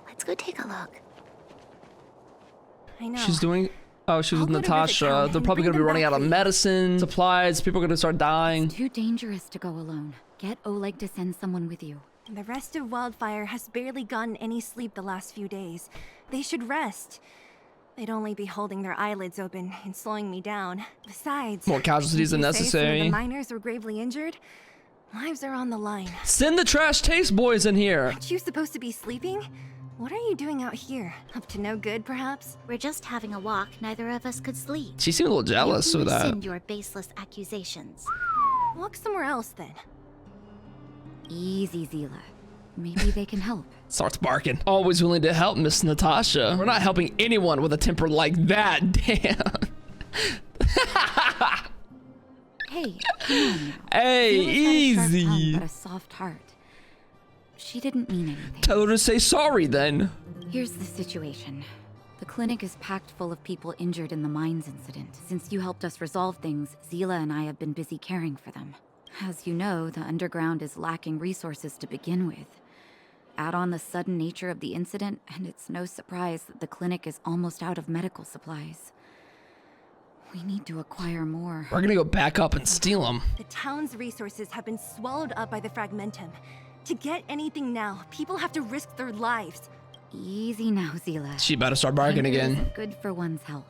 I: Let's go take a look.
H: I know.
A: She's doing. Oh, she's with
H: I'll go to
A: Natasha.
H: Rivet
A: They're
H: Town
A: probably
H: and
A: gonna be
H: bring
A: running
H: them
A: out of
H: back
A: medicine, supplies. People are gonna start dying.
B: Too dangerous to go alone. Get Oleg to send someone with you.
H: The rest of Wildfire has barely gotten any sleep the last few days. They should rest. They'd only be holding their eyelids open and slowing me down. Besides,
A: More casualties than
H: didn't you say some of
A: necessary.
H: the miners were gravely injured. Lives are on the line.
A: Send the trash taste boys in here.
H: Aren't you supposed to be sleeping? What are you doing out here? Up to no good, perhaps?
I: We're just having a walk. Neither of us could sleep.
A: She seemed a little jealous
I: You
A: of that.
I: rescind your baseless accusations.
H: Walk somewhere else then.
B: Easy, Zila. Maybe they can help.
A: Starts barking. Always willing to help, Miss Natasha. We're not helping anyone with a temper like that. Damn.
B: Hey, come on now.
A: Hey,
B: Zila's got a sharp tongue,
A: easy.
B: but a soft heart. She didn't mean anything.
A: Tell her to say sorry then.
B: Here's the situation. The clinic is packed full of people injured in the mines incident. Since you helped us resolve things, Zila and I have been busy caring for them. As you know, the underground is lacking resources to begin with. Add on the sudden nature of the incident, and it's no surprise that the clinic is almost out of medical supplies. We need to acquire more.
A: We're gonna go back up and steal them.
H: The town's resources have been swallowed up by the Fragmentum. To get anything now, people have to risk their lives.
B: Easy now, Zila.
A: She better start bargaining
B: Anger
A: again.
B: isn't good for one's health.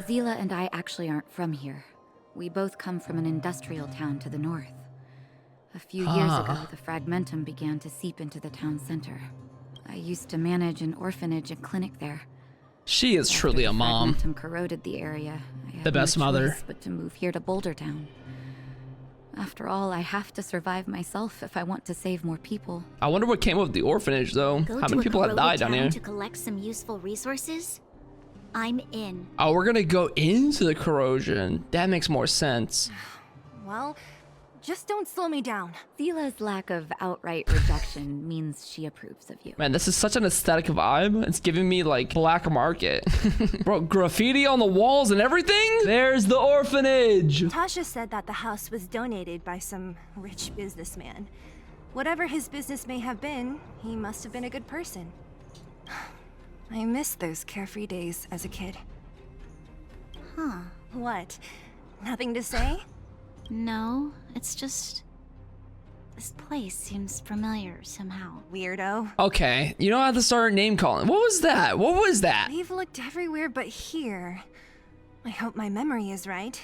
B: Zila and I actually aren't from here. We both come from an industrial town to the north. A few years ago, the Fragmentum began to seep into the town center. I used to manage an orphanage and clinic there.
A: She is truly a mom.
B: Fragmentum corroded the area. I had
A: The best
B: no
A: mother.
B: choice but to move here to Boulder Town. After all, I have to survive myself if I want to save more people.
A: I wonder what came of the orphanage, though.
I: Go
A: How
I: to
A: many
I: a
A: people have
I: corroded
A: died down
I: town
A: here?
I: to collect some useful resources? I'm in.
A: Oh, we're gonna go into the corrosion. That makes more sense.
H: Well, just don't slow me down.
B: Zila's lack of outright rejection means she approves of you.
A: Man, this is such an aesthetic vibe. It's giving me like black market. Bro, graffiti on the walls and everything? There's the orphanage.
H: Tasha said that the house was donated by some rich businessman. Whatever his business may have been, he must have been a good person. I miss those carefree days as a kid.
I: Huh.
H: What? Nothing to say?
I: No, it's just... this place seems familiar somehow.
H: Weirdo.
A: Okay, you don't have to start name calling. What was that? What was that?
H: We've looked everywhere but here. I hope my memory is right.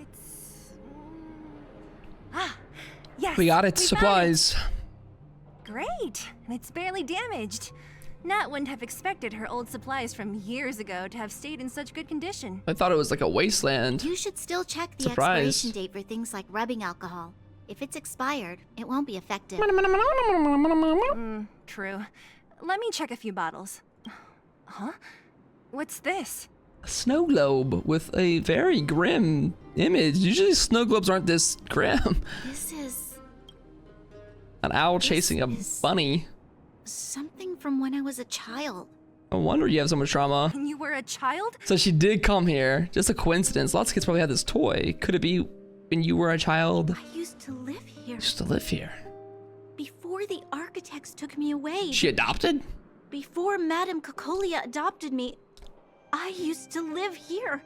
H: It's... yes!
A: We got it.
H: we
A: Supplies.
H: Great! And it's barely damaged. Nat wouldn't have expected her old supplies from years ago to have stayed in such good condition.
A: I thought it was like a wasteland.
I: You should still check the
A: Surprise.
I: expiration date for things like rubbing alcohol. If it's expired, it won't be effective.
H: True. Let me check a few bottles. Huh? What's this?
A: A snow globe with a very grim image. Usually snow globes aren't this grim.
I: This is...
A: An owl chasing a bunny.
I: something from when I was a child.
A: No wonder you have so much trauma.
H: When you were a child?
A: So she did come here. Just a coincidence. Lots of kids probably had this toy. Could it be when you were a child?
I: I used to live here.
A: Used to live here.
I: Before the architects took me away.
A: She adopted?
I: Before Madame Cocolia adopted me, I used to live here.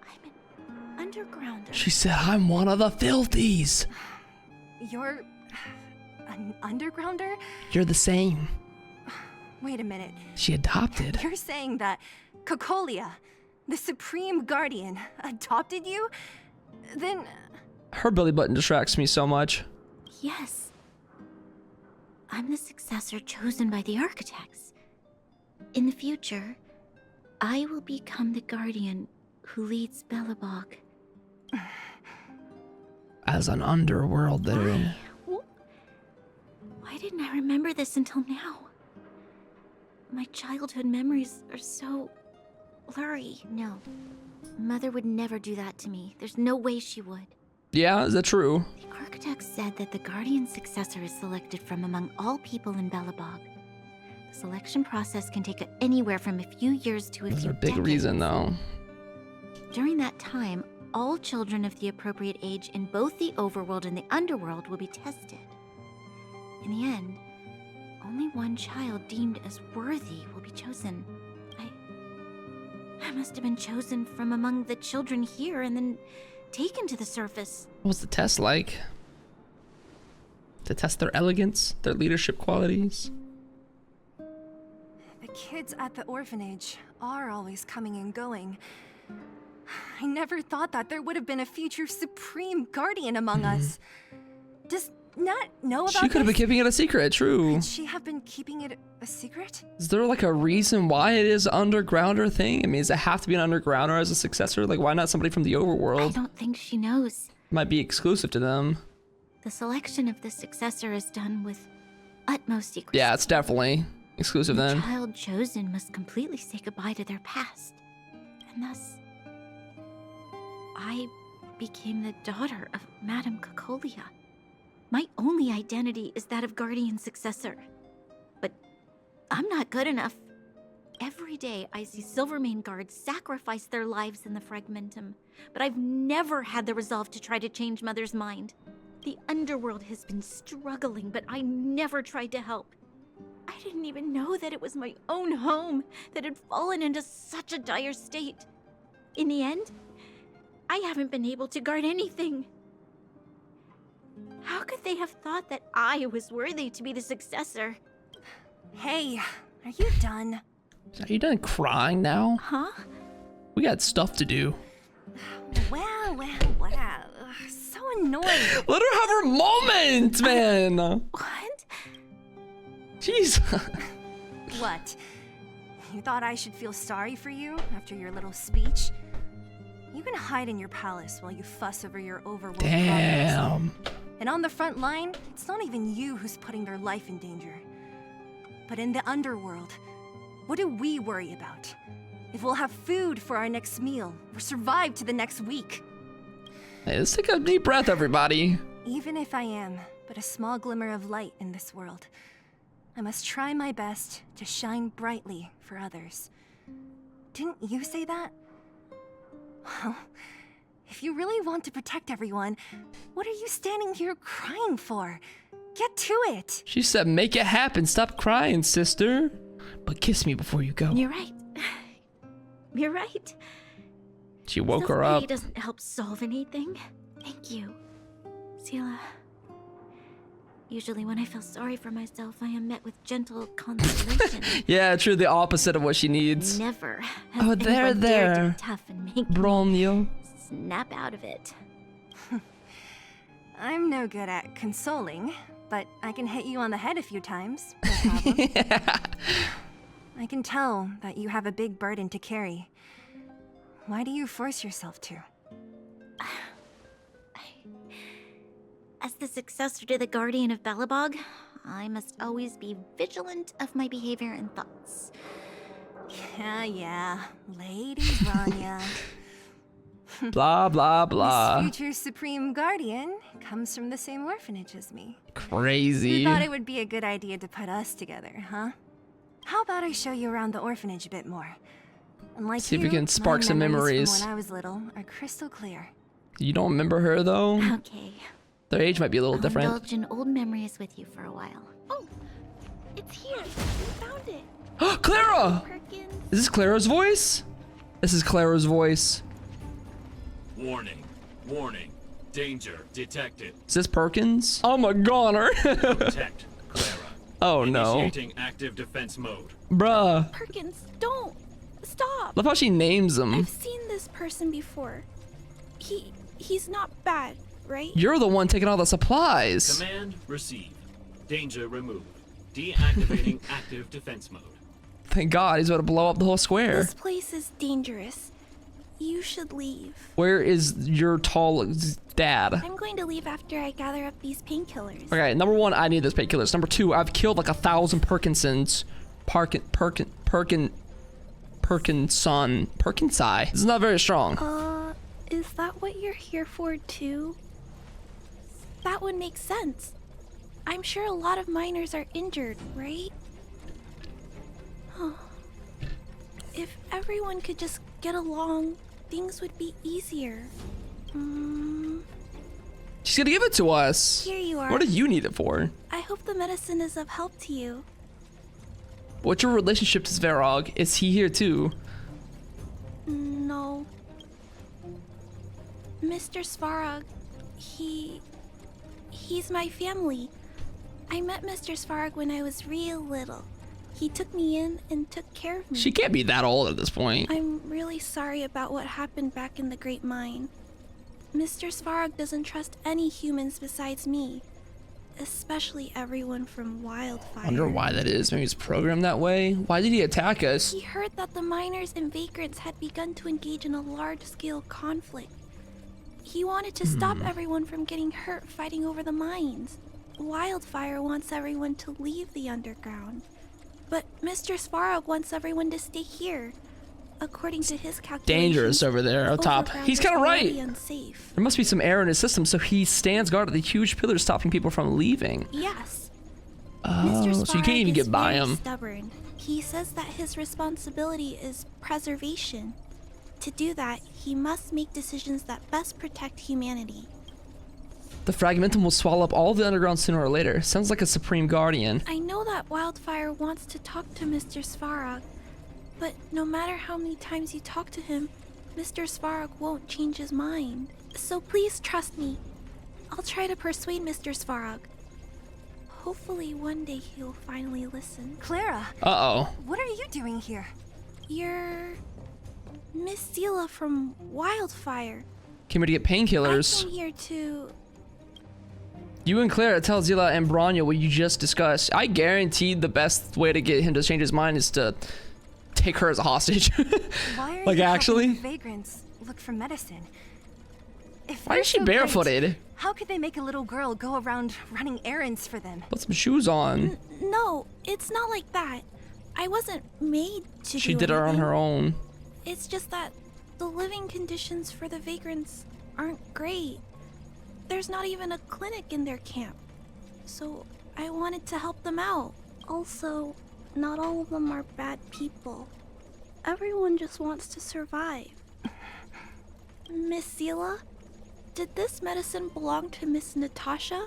I: I'm an undergrounder.
A: She said, I'm one of the filthies.
H: You're... an undergrounder?
A: You're the same.
H: Wait a minute.
A: She adopted.
H: You're saying that Cocolia, the Supreme Guardian, adopted you? Then...
A: Her belly button distracts me so much.
I: Yes. I'm the successor chosen by the architects. In the future, I will become the guardian who leads Belobog.
A: As an underworld there.
I: Why didn't I remember this until now? My childhood memories are so blurry. No, Mother would never do that to me. There's no way she would.
A: Yeah, is that true?
I: The architect said that the guardian successor is selected from among all people in Belobog. The selection process can take anywhere from a few years to a
A: That's
I: few
A: a big
I: decades.
A: reason, though.
I: During that time, all children of the appropriate age in both the overworld and the underworld will be tested. In the end, only one child deemed as worthy will be chosen. I must have been chosen from among the children here and then taken to the surface.
A: What was the test like? To test their elegance, their leadership qualities?
H: The kids at the orphanage are always coming and going. I never thought that there would have been a future Supreme Guardian among us. Does Nat know about
A: She could have been keeping it a secret, true.
H: Could she have been keeping it a secret?
A: Is there like a reason why it is an undergrounder thing? I mean, does it have to be an undergrounder as a successor? Like, why not somebody from the overworld?
I: I don't think she knows.
A: Might be exclusive to them.
I: The selection of the successor is done with utmost secrecy.
A: Yeah, it's definitely exclusive
I: The
A: then.
I: child chosen must completely say goodbye to their past. And thus, I became the daughter of Madame Cocolia. My only identity is that of guardian successor. But I'm not good enough. Every day I see Silvermane guards sacrifice their lives in the Fragmentum, but I've never had the resolve to try to change Mother's mind. The underworld has been struggling, but I never tried to help. I didn't even know that it was my own home that had fallen into such a dire state. In the end, I haven't been able to guard anything. How could they have thought that I was worthy to be the successor?
H: Hey, are you done?
A: Are you done crying now?
I: Huh?
A: We got stuff to do.
H: Wow. So annoying.
A: Let her have her moment, man.
H: What?
A: Jeez.
H: What? You thought I should feel sorry for you after your little speech? You can hide in your palace while you fuss over your overworld
A: Damn.
H: problems. And on the front line, it's not even you who's putting their life in danger. But in the underworld, what do we worry about? If we'll have food for our next meal, or survive to the next week.
A: Hey, let's take a deep breath, everybody.
H: Even if I am but a small glimmer of light in this world, I must try my best to shine brightly for others. Didn't you say that? Well, if you really want to protect everyone, what are you standing here crying for? Get to it!
A: She said, make it happen. Stop crying, sister. But kiss me before you go.
I: You're right. You're right.
A: She woke her up.
I: Self-pity doesn't help solve anything. Thank you, Sela. Usually when I feel sorry for myself, I am met with gentle consolation.
A: Yeah, true. The opposite of what she needs.
I: Never has
A: Oh,
I: anyone dared to be tough and make me
A: Bromeo.
I: snap out of it.
H: I'm no good at consoling, but I can hit you on the head a few times. No problem. I can tell that you have a big burden to carry. Why do you force yourself to?
I: As the successor to the Guardian of Belobog, I must always be vigilant of my behavior and thoughts.
H: Yeah. Lady Rania.
A: Blah, blah, blah.
H: This future Supreme Guardian comes from the same orphanage as me.
A: Crazy.
H: You thought it would be a good idea to put us together, huh? How about I show you around the orphanage a bit more? Unlike
A: See if we can spark some memories.
H: From when I was little are crystal clear.
A: You don't remember her, though?
I: Okay.
A: Their age might be a little
I: I'll
A: different.
I: indulge in old memories with you for a while. Oh, it's here. We found it.
A: Clara! Is this Clara's voice? This is Clara's voice.
P: Warning. Warning. Danger detected.
A: Is this Perkins? I'm a goner.
P: Protect Clara.
A: Oh no.
P: Initiating active defense mode.
A: Bruh.
Q: Perkins, don't. Stop.
A: Love how she names him.
Q: I've seen this person before. He's not bad, right?
A: You're the one taking all the supplies.
P: Command received. Danger removed. Deactivating active defense mode.
A: Thank God he's about to blow up the whole square.
Q: This place is dangerous. You should leave.
A: Where is your tall dad?
Q: I'm going to leave after I gather up these painkillers.
A: Okay, number one, I need those painkillers. Number two, I've killed like 1,000 Perkinsons. Perkinsi. This is not very strong.
Q: Is that what you're here for too? That would make sense. I'm sure a lot of miners are injured, right? Huh. If everyone could just get along, things would be easier.
A: She's gonna give it to us.
Q: Here you are.
A: What do you need it for?
Q: I hope the medicine is of help to you.
A: What's your relationship to Svarog? Is he here too?
Q: No. Mr. Svarog, he's my family. I met Mr. Svarog when I was real little. He took me in and took care of me.
A: She can't be that old at this point.
Q: I'm really sorry about what happened back in the Great Mine. Mr. Svarog doesn't trust any humans besides me. Especially everyone from Wildfire.
A: I wonder why that is. Maybe he's programmed that way. Why did he attack us?
Q: He heard that the miners and vagrants had begun to engage in a large-scale conflict. He wanted to stop everyone from getting hurt fighting over the mines. Wildfire wants everyone to leave the underground. But Mr. Svarog wants everyone to stay here. According to his calculations,
A: Dangerous over there up top. He's kind of right.
Q: Unsafe.
A: There must be some error in his system, so he stands guard at the huge pillars stopping people from leaving.
Q: Yes.
A: Oh, so you can't even get by him.
Q: Stubborn. He says that his responsibility is preservation. To do that, he must make decisions that best protect humanity.
A: The fragmentum will swallow up all the underground sooner or later. Sounds like a supreme guardian.
Q: I know that Wildfire wants to talk to Mr. Svarog, but no matter how many times you talk to him, Mr. Svarog won't change his mind. So please trust me. I'll try to persuade Mr. Svarog. Hopefully one day he'll finally listen.
H: Clara.
A: Uh-oh.
H: What are you doing here?
Q: You're Miss Zila from Wildfire.
A: Came here to get painkillers.
Q: I came here to...
A: You and Clara tell Zila and Branya what you just discussed. I guarantee the best way to get him to change his mind is to take her as a hostage.
H: Why are
A: like,
H: you
A: actually?
H: helping the vagrants look for medicine? If
A: Why
H: they're
A: is she
H: so
A: barefooted?
H: great, how could they make a little girl go around running errands for them?
A: Put some shoes on.
Q: No, it's not like that. I wasn't made to
A: She
Q: do
A: did it on her own.
Q: It's just that the living conditions for the vagrants aren't great. There's not even a clinic in their camp. So I wanted to help them out. Also, not all of them are bad people. Everyone just wants to survive. Miss Zila, did this medicine belong to Miss Natasha?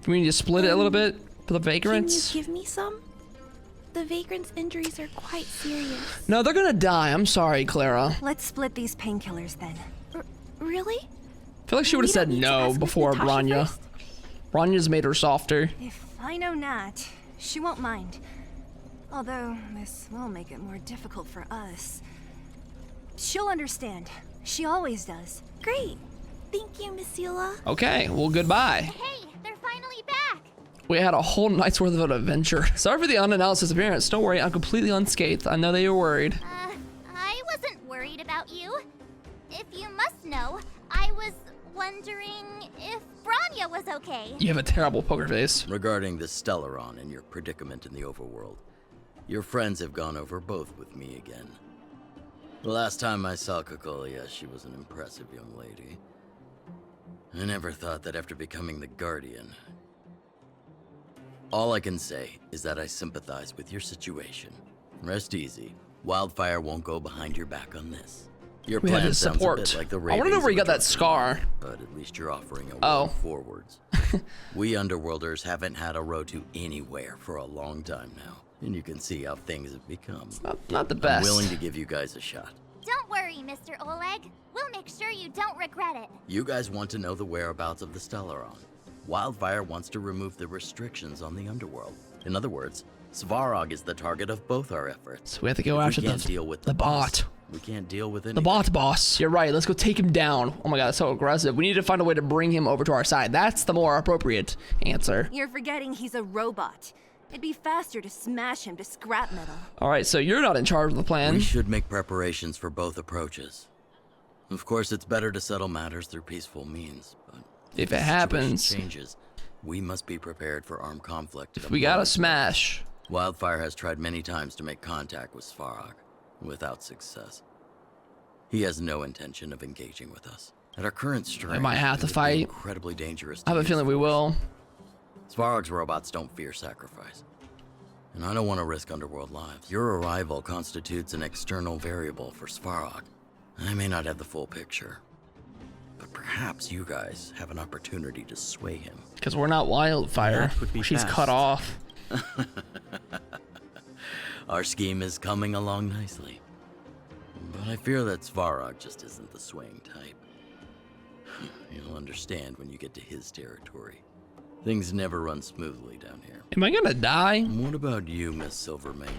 A: Can we just split it a little bit for the vagrants?
Q: Can you give me some? The vagrants' injuries are quite serious.
A: No, they're gonna die. I'm sorry, Clara.
H: Let's split these painkillers then.
Q: Really?
A: I feel like she would have said no before Branya. Branya's made her softer.
H: If I know Nat, she won't mind. Although, this will make it more difficult for us. She'll understand. She always does.
Q: Great. Thank you, Miss Zila.
A: Okay, well, goodbye.
D: Hey, they're finally back.
A: We had a whole night's worth of an adventure. Sorry for the unannounced disappearance. Don't worry, I'm completely unscathed. I know that you were worried.
D: I wasn't worried about you. If you must know, I was wondering if Branya was okay.
A: You have a terrible poker face.
M: Regarding the Stellaron and your predicament in the overworld, your friends have gone over both with me again. The last time I saw Kokolia, she was an impressive young lady. I never thought that after becoming the Guardian. All I can say is that I sympathize with your situation. Rest easy. Wildfire won't go behind your back on this. Your
A: We had
M: plan
A: his
M: sounds
A: support.
M: a bit like the
A: I wanna know where you got that scar.
M: But at least you're offering a
A: Oh.
M: road forwards. We Underworlders haven't had a road to anywhere for a long time now. And you can see how things have become.
A: Not the best.
M: I'm willing to give you guys a shot.
D: Don't worry, Mr. Oleg. We'll make sure you don't regret it.
M: You guys want to know the whereabouts of the Stellaron. Wildfire wants to remove the restrictions on the Underworld. In other words, Svarog is the target of both our efforts.
A: So we have to go after
M: we can't deal with
A: the bot.
M: We can't deal with
A: The
M: anything.
A: bot boss. You're right. Let's go take him down. Oh my god, that's so aggressive. We need to find a way to bring him over to our side. That's the more appropriate answer.
H: You're forgetting he's a robot. It'd be faster to smash him to scrap metal.
A: All right, so you're not in charge of the plan.
M: We should make preparations for both approaches. Of course, it's better to settle matters through peaceful means, but
A: If
M: the
A: it
M: situation
A: happens.
M: changes, we must be prepared for armed conflict.
A: If we gotta smash.
M: Wildfire has tried many times to make contact with Svarog, without success. He has no intention of engaging with us. At our current strength,
A: We might have to
M: it would be
A: fight.
M: incredibly dangerous.
A: I have a feeling we will.
M: Svarog's robots don't fear sacrifice. And I don't want to risk Underworld lives. Your arrival constitutes an external variable for Svarog. I may not have the full picture, but perhaps you guys have an opportunity to sway him.
A: Because we're not Wildfire.
M: That would be
A: She's
M: fast.
A: cut off.
M: Our scheme is coming along nicely. But I fear that Svarog just isn't the swaying type. You'll understand when you get to his territory. Things never run smoothly down here.
A: Am I gonna die?
M: And what about you, Miss Silvermane?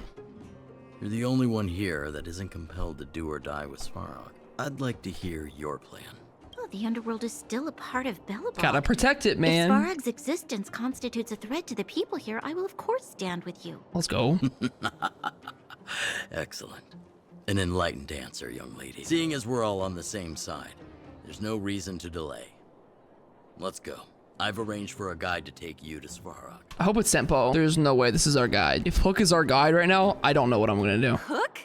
M: You're the only one here that isn't compelled to do or die with Svarog. I'd like to hear your plan.
I: Oh, the underworld is still a part of Bellabog.
A: Gotta protect it, man.
I: If Svarog's existence constitutes a threat to the people here, I will of course stand with you.
A: Let's go.
M: Excellent. An enlightened answer, young lady. Seeing as we're all on the same side, there's no reason to delay. Let's go. I've arranged for a guide to take you to Svarog.
A: I hope it's Senpo. There's no way this is our guide. If Hook is our guide right now, I don't know what I'm gonna do.
H: Hook?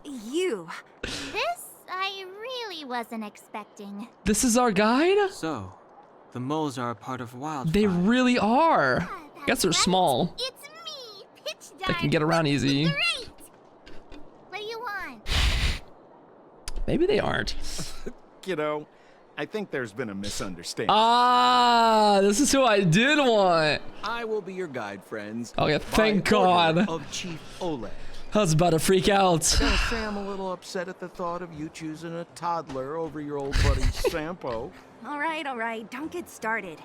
H: You.
D: This I really wasn't expecting.
A: This is our guide?
C: So, the moles are a part of Wildfire.
A: They really are. I guess they're small.
D: It's me, Pitch
A: They can get around easy.
D: Great. What do you want?
A: Maybe they aren't.
G: You know, I think there's been a misunderstanding.
A: Ah, this is who I did want.
G: I will be your guide, friends.
A: Okay, thank
G: by order
A: God.
G: Of Chief Oleg.
A: I was about to freak out.
G: I gotta say, I'm a little upset at the thought of you choosing a toddler over your old buddy Sampo.
H: All right, don't get started.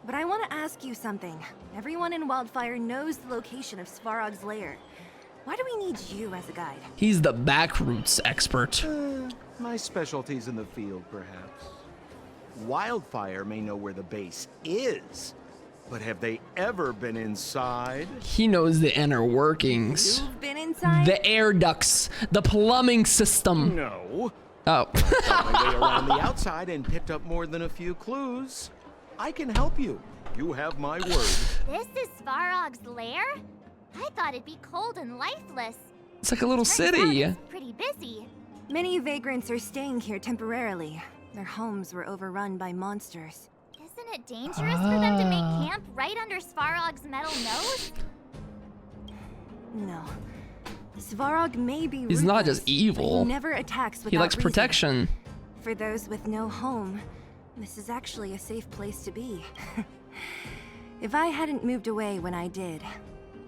H: But I want to ask you something. Everyone in Wildfire knows the location of Svarog's lair. Why do we need you as a guide?
A: He's the backroots expert.
G: My specialty's in the field, perhaps. Wildfire may know where the base is, but have they ever been inside?
A: He knows the inner workings.
H: You've been inside?
A: The air ducts, the plumbing system.
G: No.
A: Oh.
G: I found my way around the outside and picked up more than a few clues. I can help you. You have my word.
D: This is Svarog's lair? I thought it'd be cold and lifeless.
A: It's like a little
D: Turns
A: city.
D: out it's pretty busy.
H: Many vagrants are staying here temporarily. Their homes were overrun by monsters.
D: Isn't it dangerous for them to make camp right under Svarog's metal nose?
H: No. Svarog may be
A: He's not
H: ruthless,
A: just evil.
H: but he never attacks without
A: He likes
H: reason.
A: protection.
H: For those with no home, this is actually a safe place to be. If I hadn't moved away when I did,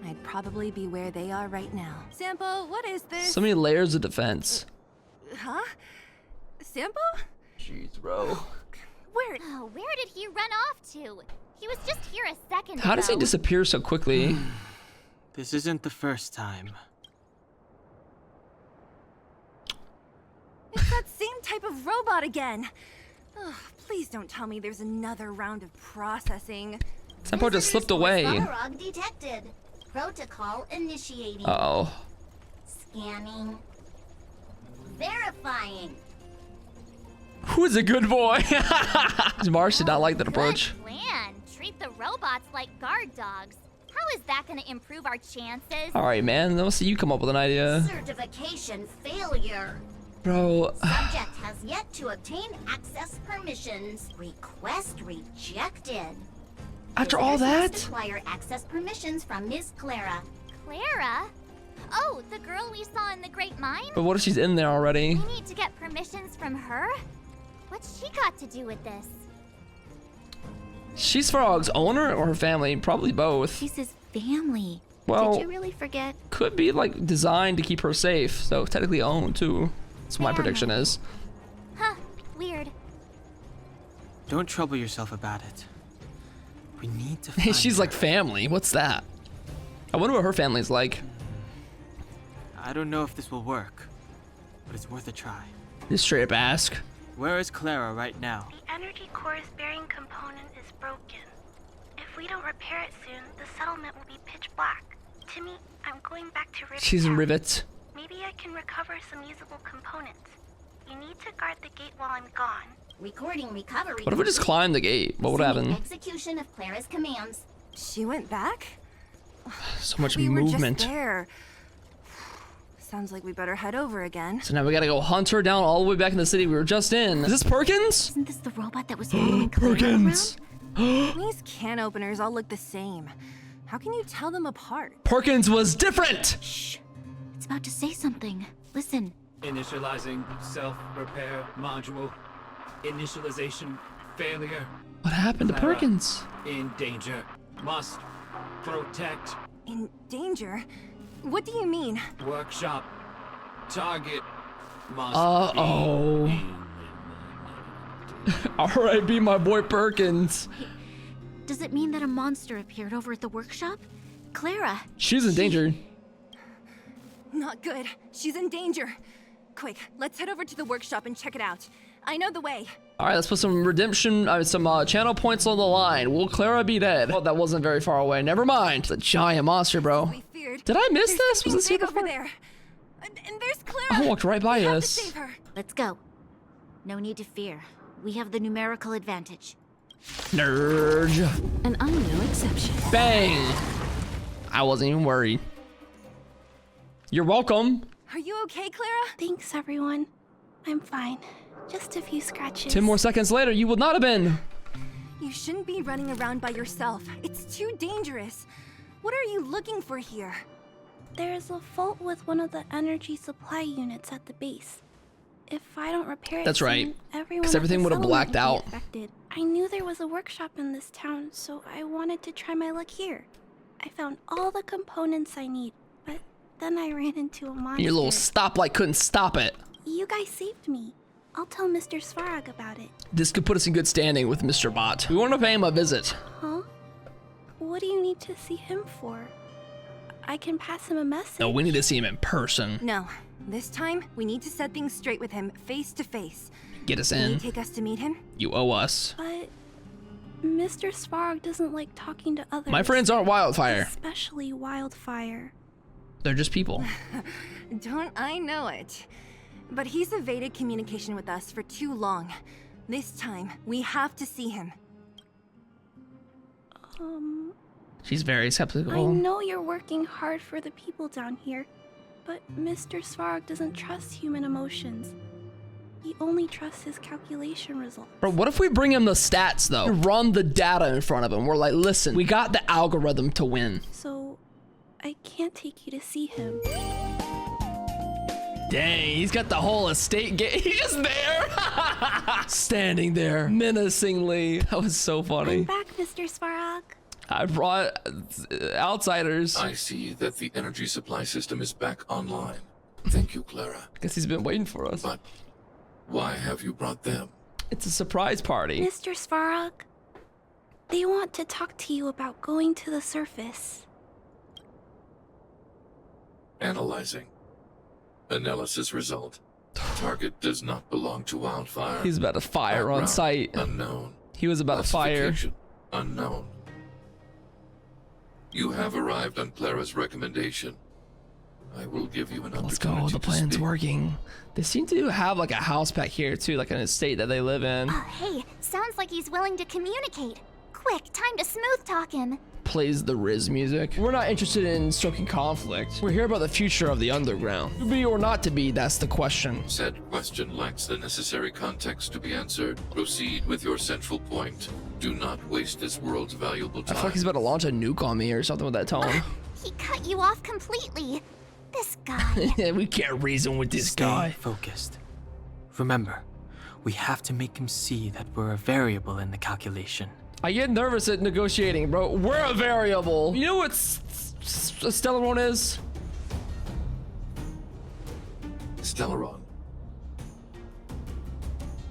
H: I'd probably be where they are right now. Sampo, what is this?
A: So many layers of defense.
H: Huh? Sampo?
A: Jeez, bro.
D: Where did he run off to? He was just here a second
A: How does he
D: ago.
A: disappear so quickly?
C: This isn't the first time.
H: It's that same type of robot again. Ugh, please don't tell me there's another round of processing.
A: Sampo just slipped away.
R: Svarog detected. Protocol initiating.
A: Uh-oh.
R: Scanning. Verifying.
A: Who's a good boy? Mars did not like that approach.
D: Good plan. Treat the robots like guard dogs. How is that going to improve our chances?
A: All right, man. Let's see you come up with an idea.
R: Certification failure.
A: Bro.
R: Subject has yet to obtain access permissions. Request rejected.
A: After all that?
R: Must acquire access permissions from Ms. Clara.
D: Clara? Oh, the girl we saw in the Great Mine?
A: But what if she's in there already?
D: We need to get permissions from her? What's she got to do with this?
A: She's Svarog's owner or her family? Probably both.
B: She's his family.
A: Well,
B: Did you really forget?
A: could be like designed to keep her safe, so technically owned too. That's what my prediction is.
D: Huh, weird.
C: Don't trouble yourself about it. We need to find
A: She's like family. What's that? I wonder what her family's like.
C: I don't know if this will work, but it's worth a try.
A: Just straight up ask.
C: Where is Clara right now?
S: The energy core's bearing component is broken. If we don't repair it soon, the settlement will be pitch black. Timmy, I'm going back to Rivet.
A: She's in Rivet.
S: Maybe I can recover some usable components. You need to guard the gate while I'm gone.
R: Recording recovery.
A: What if we just climb the gate? What would
R: Sending
A: happen?
R: Execution of Clara's commands.
H: She went back?
A: So much
H: we
A: movement.
H: Were just there. Sounds like we better head over again.
A: So now we gotta go hunt her down all the way back in the city we were just in. Is this Perkins?
B: Isn't this the robot that was following Clara
A: Perkins.
H: These can openers all look the same. How can you tell them apart?
A: Perkins was different.
B: Shh. It's about to say something. Listen.
P: Initializing self-repair module. Initialization failure.
A: What happened to
P: Clara
A: Perkins?
P: In danger. Must protect.
H: In danger? What do you mean?
P: Workshop. Target. Must
A: Uh-oh. R.I.P. my boy Perkins.
B: Does it mean that a monster appeared over at the workshop? Clara.
A: She's in danger.
H: Not good. She's in danger. Quick, let's head over to the workshop and check it out. I know the way.
A: All right, let's put some redemption, some channel points on the line. Will Clara be dead? Oh, that wasn't very far away. Never mind. It's a giant monster, bro. Did I miss this? Was this here before?
H: Over there. And there's Clara.
A: I walked right by
H: We have to
A: us.
H: save her.
B: Let's go. No need to fear. We have the numerical advantage.
A: Nerd.
B: And I'm no exception.
A: Bang. I wasn't even worried. You're welcome.
H: Are you okay, Clara?
S: Thanks, everyone. I'm fine. Just a few scratches.
A: 10 more seconds later, you would not have been.
H: You shouldn't be running around by yourself. It's too dangerous. What are you looking for here?
S: There's a fault with one of the energy supply units at the base.
Q: If I don't repair it,
A: That's right.
Q: soon, everyone
A: 'Cause
Q: at
A: everything
Q: the
A: would've
Q: settlement
A: blacked
Q: would be
A: out.
Q: affected. I knew there was a workshop in this town, so I wanted to try my luck here. I found all the components I need, but then I ran into a monster.
A: Your little stoplight couldn't stop it.
Q: You guys saved me. I'll tell Mr. Svarog about it.
A: This could put us in good standing with Mr. Bot. We want to pay him a visit.
Q: Huh? What do you need to see him for? I can pass him a message.
A: No, we need to see him in person.
H: No, this time we need to set things straight with him face to face.
A: Get us
H: Can you
A: in.
H: take us to meet him?
A: You owe us.
Q: But Mr. Svarog doesn't like talking to others.
A: My friends aren't Wildfire.
Q: Especially Wildfire.
A: They're just people.
H: Don't I know it? But he's evaded communication with us for too long. This time, we have to see him.
A: She's very skeptical.
Q: I know you're working hard for the people down here, but Mr. Svarog doesn't trust human emotions. He only trusts his calculation results.
A: Bro, what if we bring him the stats, though? Run the data in front of him. We're like, listen, we got the algorithm to win.
Q: So, I can't take you to see him.
A: Dang, he's got the whole estate gate. He's just there. Standing there menacingly. That was so funny.
Q: I'm back, Mr. Svarog.
A: I brought outsiders.
L: I see that the energy supply system is back online. Thank you, Clara.
A: Guess he's been waiting for us.
L: But why have you brought them?
A: It's a surprise party.
Q: Mr. Svarog, they want to talk to you about going to the surface.
L: Analyzing. Analysis result. Target does not belong to Wildfire.
A: He's about to fire on sight.
L: Unknown.
A: He was about to fire.
L: Classification unknown. You have arrived on Clara's recommendation. I will give you an opportunity.
A: Let's go. The plan's working. They seem to have like a house back here too, like an estate that they live in.
D: Hey, sounds like he's willing to communicate. Quick, time to smooth talk him.
A: Plays the Riz music. We're not interested in stoking conflict. We're here about the future of the underground. To be or not to be, that's the question.
L: Said question lacks the necessary context to be answered. Proceed with your central point. Do not waste this world's valuable time.
A: I feel like he's about to launch a nuke on me or something with that tone.
D: He cut you off completely. This guy.
A: We can't reason with this
C: Stay
A: guy.
C: focused. Remember, we have to make him see that we're a variable in the calculation.
A: I get nervous at negotiating, bro. We're a variable. You know what Stellaron is?
L: Stellaron.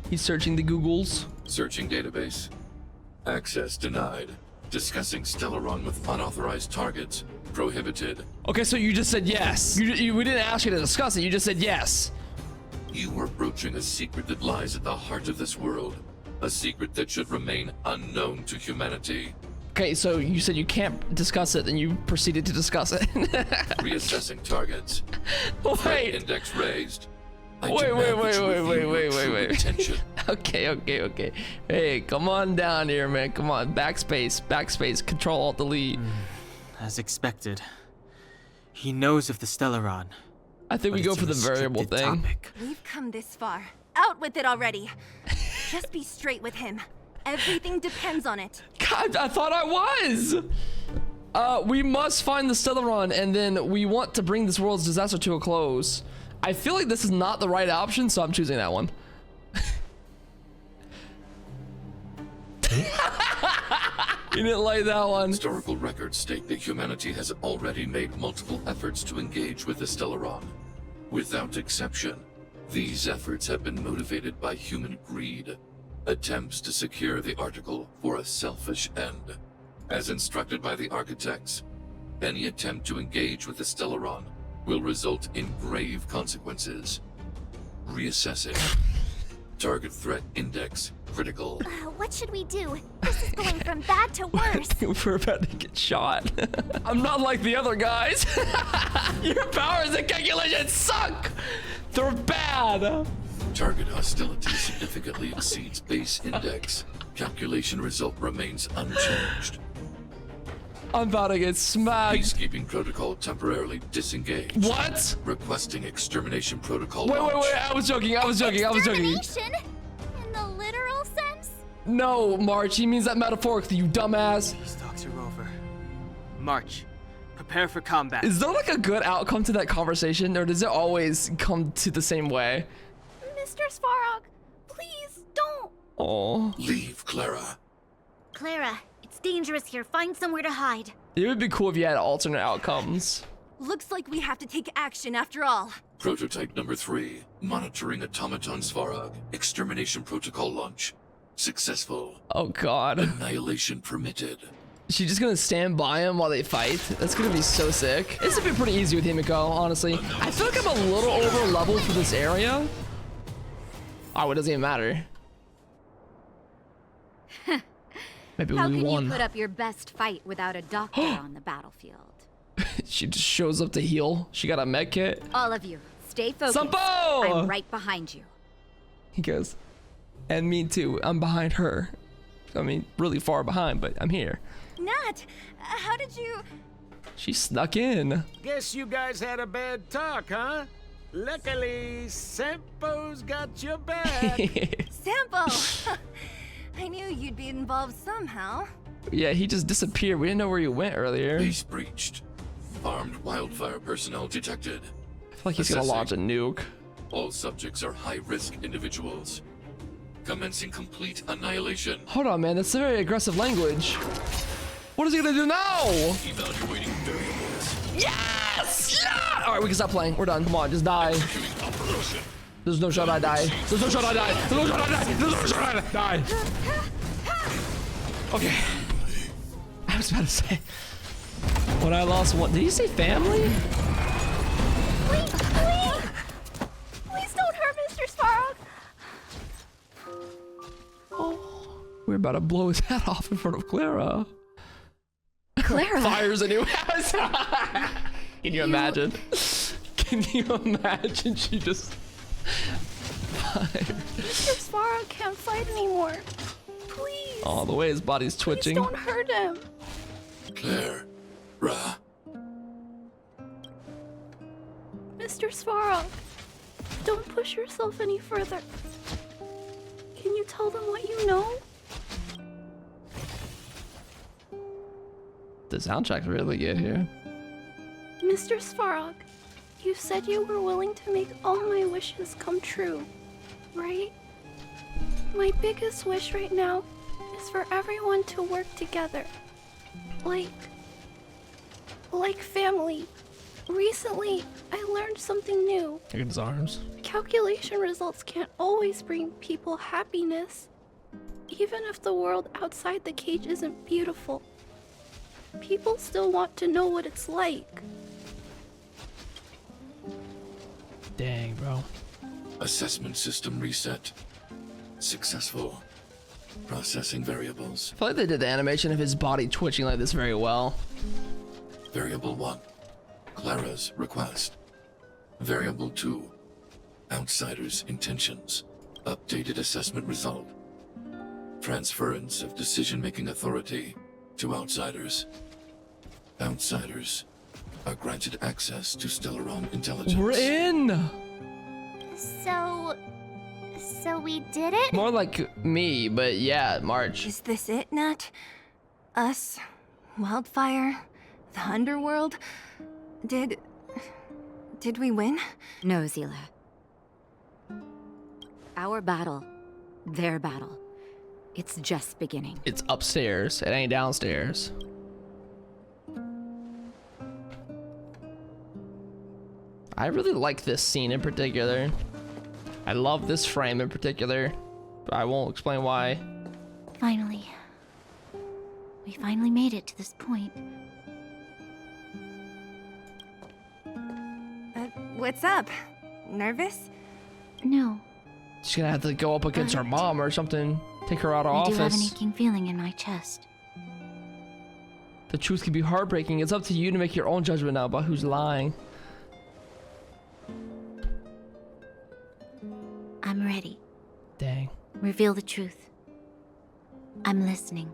A: He's searching the Googles.
L: Searching database. Access denied. Discussing Stellaron with unauthorized targets. Prohibited.
A: Okay, so you just said yes. We didn't ask you to discuss it. You just said yes.
L: You are broaching a secret that lies at the heart of this world. A secret that should remain unknown to humanity.
A: Okay, so you said you can't discuss it, and you proceeded to discuss it.
L: Reassessing targets.
A: Wait.
L: Threat index raised.
A: Wait. Okay. Hey, come on down here, man. Come on. Backspace. Control Alt Delete.
C: As expected. He knows of the Stellaron.
A: I think we go for the variable thing.
H: We've come this far. Out with it already. Just be straight with him. Everything depends on it.
A: God, I thought I was. We must find the Stellaron, and then we want to bring this world's disaster to a close. I feel like this is not the right option, so I'm choosing that one. You didn't like that one.
L: Historical records state that humanity has already made multiple efforts to engage with the Stellaron. Without exception, these efforts have been motivated by human greed, attempts to secure the article for a selfish end. As instructed by the architects, any attempt to engage with the Stellaron will result in grave consequences. Reassessing. Target threat index critical.
D: What should we do? This is going from bad to worse.
A: We're about to get shot. I'm not like the other guys. Your powers and calculations suck. They're bad.
L: Target hostility significantly exceeds base index. Calculation result remains unchanged.
A: I'm about to get smacked.
L: Peacekeeping protocol temporarily disengaged.
A: What?
L: Requesting extermination protocol
A: Wait.
L: launch.
A: I was joking.
D: Extermination? In the literal sense?
A: No, March. He means that metaphorically, you dumbass.
C: These talks are over. March. Prepare for combat.
A: Is there like a good outcome to that conversation, or does it always come to the same way?
Q: Mr. Svarog, please don't.
A: Oh.
L: Leave, Clara.
I: Clara, it's dangerous here. Find somewhere to hide.
A: It would be cool if you had alternate outcomes.
H: Looks like we have to take action after all.
L: Prototype number 3. Monitoring automaton Svarog. Extermination protocol launch. Successful.
A: Oh god.
L: Annihilation permitted.
A: Is she just gonna stand by him while they fight? That's gonna be so sick. This would be pretty easy with Himiko, honestly. I feel like I'm a little over level for this area. Oh, it doesn't even matter. Maybe
B: How
A: we
B: can
A: won.
B: you put up your best fight without a doctor on the battlefield?
A: She just shows up to heal. She got a med kit.
B: All of you, stay focused.
A: Sampo!
B: I'm right behind you.
A: He goes, and me too. I'm behind her. I mean, really far behind, but I'm here.
H: Nat, how did you...
A: She snuck in.
G: Guess you guys had a bad talk, huh? Luckily, Sampo's got your back.
H: Sampo! I knew you'd be involved somehow.
A: Yeah, he just disappeared. We didn't know where he went earlier.
L: Base breached. Armed wildfire personnel detected.
A: I feel like he's gonna launch a nuke.
L: All subjects are high-risk individuals. Commencing complete annihilation.
A: Hold on, man. That's a very aggressive language. What is he gonna do now?
L: Evaluating variables.
A: Yes! Yeah! All right, we can stop playing. We're done. Come on, just die. There's no shot I die. There's no shot I die. There's no shot I die. There's no shot I die. Okay. I was about to say. When I lost one. Did he say family?
Q: Please, please! Please don't hurt Mr. Svarog!
A: Oh, we're about to blow his head off in front of Clara.
B: Clara?
A: Fires a new house. Can you imagine? Can you imagine? She just fired.
Q: Mr. Svarog can't fight anymore. Please.
A: Oh, the way his body's twitching.
Q: Please don't hurt him.
L: Claire. Ra.
Q: Mr. Svarog, don't push yourself any further. Can you tell them what you know?
A: The soundtrack's really good here.
Q: Mr. Svarog, you said you were willing to make all my wishes come true, right? My biggest wish right now is for everyone to work together. Like family. Recently, I learned something new.
A: Look at his arms.
Q: Calculation results can't always bring people happiness. Even if the world outside the cage isn't beautiful, people still want to know what it's like.
A: Dang, bro.
L: Assessment system reset. Successful. Processing variables.
A: I feel like they did the animation of his body twitching like this very well.
L: Variable 1. Clara's request. Variable 2. Outsider's intentions. Updated assessment result. Transference of decision-making authority to outsiders. Outsiders are granted access to Stellaron intelligence.
A: We're in!
D: So we did it?
A: More like me, but yeah, March.
H: Is this it, Nat? Us? Wildfire? The underworld? Did we win?
B: No, Zila. Our battle, their battle, it's just beginning.
A: It's upstairs. It ain't downstairs. I really like this scene in particular. I love this frame in particular, but I won't explain why.
I: Finally. We finally made it to this point.
H: What's up? Nervous?
I: No.
A: She's gonna have to go up against her mom or something. Take her out of
I: I do have an
A: office.
I: aching feeling in my chest.
A: The truth can be heartbreaking. It's up to you to make your own judgment now about who's lying.
I: I'm ready.
A: Dang.
I: Reveal the truth. I'm listening.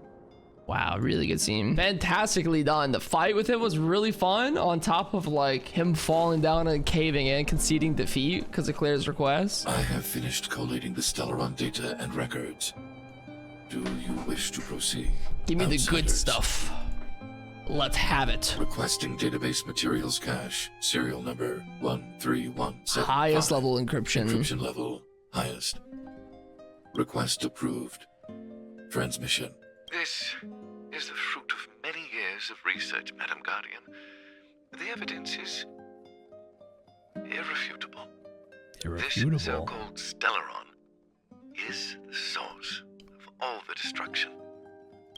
A: Wow, really good scene. Fantastically done. The fight with him was really fun, on top of like him falling down and caving in, conceding defeat because of Claire's request.
L: I have finished collating the Stellaron data and records. Do you wish to proceed?
A: Give me the good
L: Outsiders.
A: stuff. Let's have it.
L: Requesting database materials cache. Serial number 13175.
A: Highest level encryption.
L: Encryption level Highest. Request approved. Transmission.
T: This is the fruit of many years of research, Madam Guardian. The evidence is irrefutable. This so-called Stellaron is the source of all the destruction.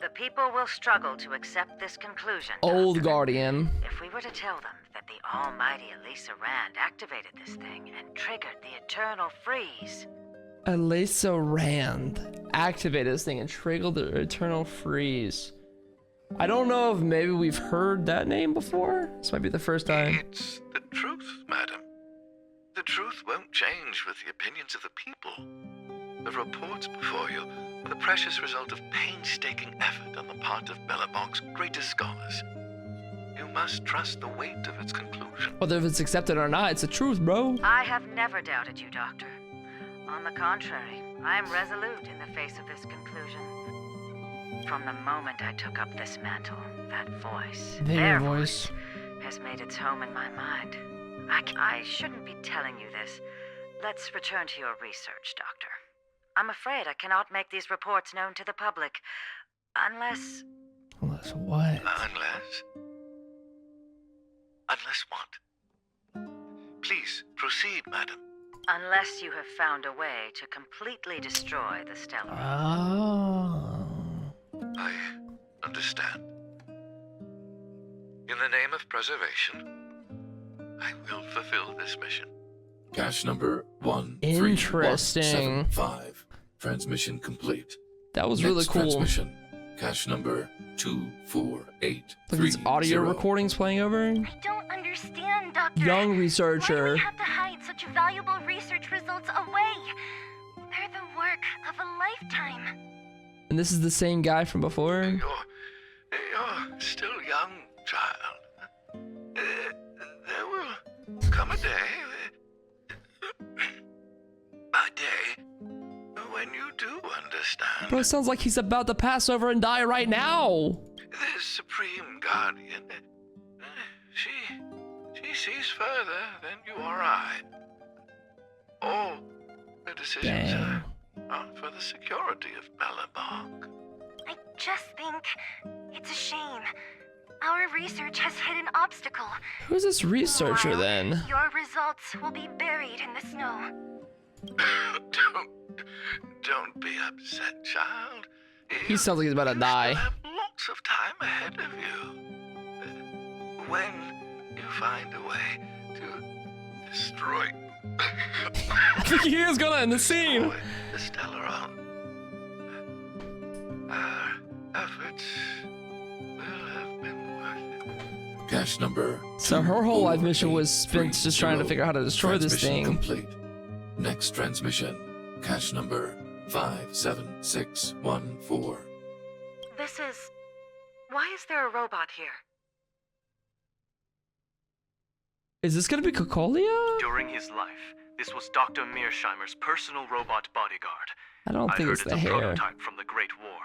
U: The people will struggle to accept this conclusion.
A: Old Guardian.
U: If we were to tell them that the almighty Elisa Rand activated this thing and triggered the eternal freeze.
A: Elisa Rand activated this thing and triggered the eternal freeze. I don't know if maybe we've heard that name before. This might be the first time.
T: It's the truth, madam. The truth won't change with the opinions of the people. The reports before you are the precious result of painstaking effort on the part of Belobog's greatest scholars. You must trust the weight of its conclusion.
A: Whether if it's accepted or not, it's the truth, bro.
U: I have never doubted you, Doctor. On the contrary, I am resolute in the face of this conclusion. From the moment I took up this mantle, that voice, their voice, has made its home in my mind. I shouldn't be telling you this. Let's return to your research, Doctor. I'm afraid I cannot make these reports known to the public, unless...
A: Unless what?
T: Unless what? Please, proceed, madam.
U: Unless you have found a way to completely destroy the Stellar.
A: Oh.
T: I understand. In the name of preservation, I will fulfill this mission.
L: Cache number
A: 13175.
L: Transmission complete.
A: That was really cool.
L: Transmission. Cache number 24830.
A: Look at these audio recordings playing over.
S: I don't understand, Doctor.
A: Young researcher.
S: Why do we have to hide such valuable research results away? They're the work of a lifetime.
A: And this is the same guy from before?
T: You're still young, child. There will come a day when you do understand.
A: Bro, it sounds like he's about to pass over and die right now.
T: The Supreme Guardian, she sees further than you or I. All the decisions are for the security of Belobog.
S: I just think it's a shame. Our research has hit an obstacle.
A: Who's this researcher then?
S: Your results will be buried in the snow.
T: Don't be upset, child.
A: He sounds like he's about to die.
T: Have lots of time ahead of you. When you find a way to destroy...
A: I think he is gonna end the scene.
T: The Stellaron. Our efforts will have been worth it.
L: Cache number.
A: So her whole life mission was spent just trying to figure out how to destroy this thing.
L: Complete. Next transmission. Cache number 57614.
U: This is... Why is there a robot here?
A: Is this gonna be Kokolia?
V: During his life, this was Dr. Mearsheimer's personal robot bodyguard.
A: I don't think it's the hair.
V: I heard it's a prototype from the Great War.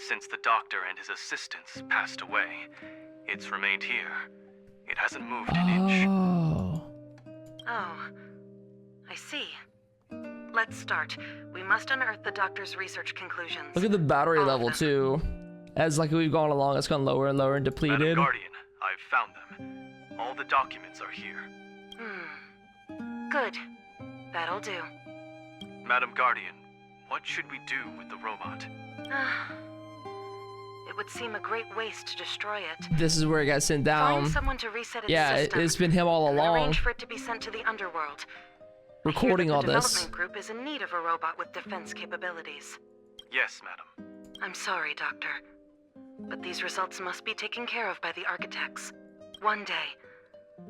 V: Since the doctor and his assistants passed away, it's remained here. It hasn't moved an inch.
U: Oh, I see. Let's start. We must unearth the doctor's research conclusions.
A: Look at the battery level too. As like we've gone along, it's gone lower and lower and depleted.
V: Madam Guardian, I've found them. All the documents are here.
U: Good. That'll do.
V: Madam Guardian, what should we do with the robot?
U: It would seem a great waste to destroy it.
A: This is where it got sent down.
U: Find someone to reset its
A: yeah,
U: system,
A: it's been him all
U: and
A: along.
U: arrange for it to be sent to the underworld.
A: Recording all
U: the
A: this.
U: development group is in need of a robot with defense capabilities.
V: Yes, madam.
U: I'm sorry, Doctor, but these results must be taken care of by the architects. One day,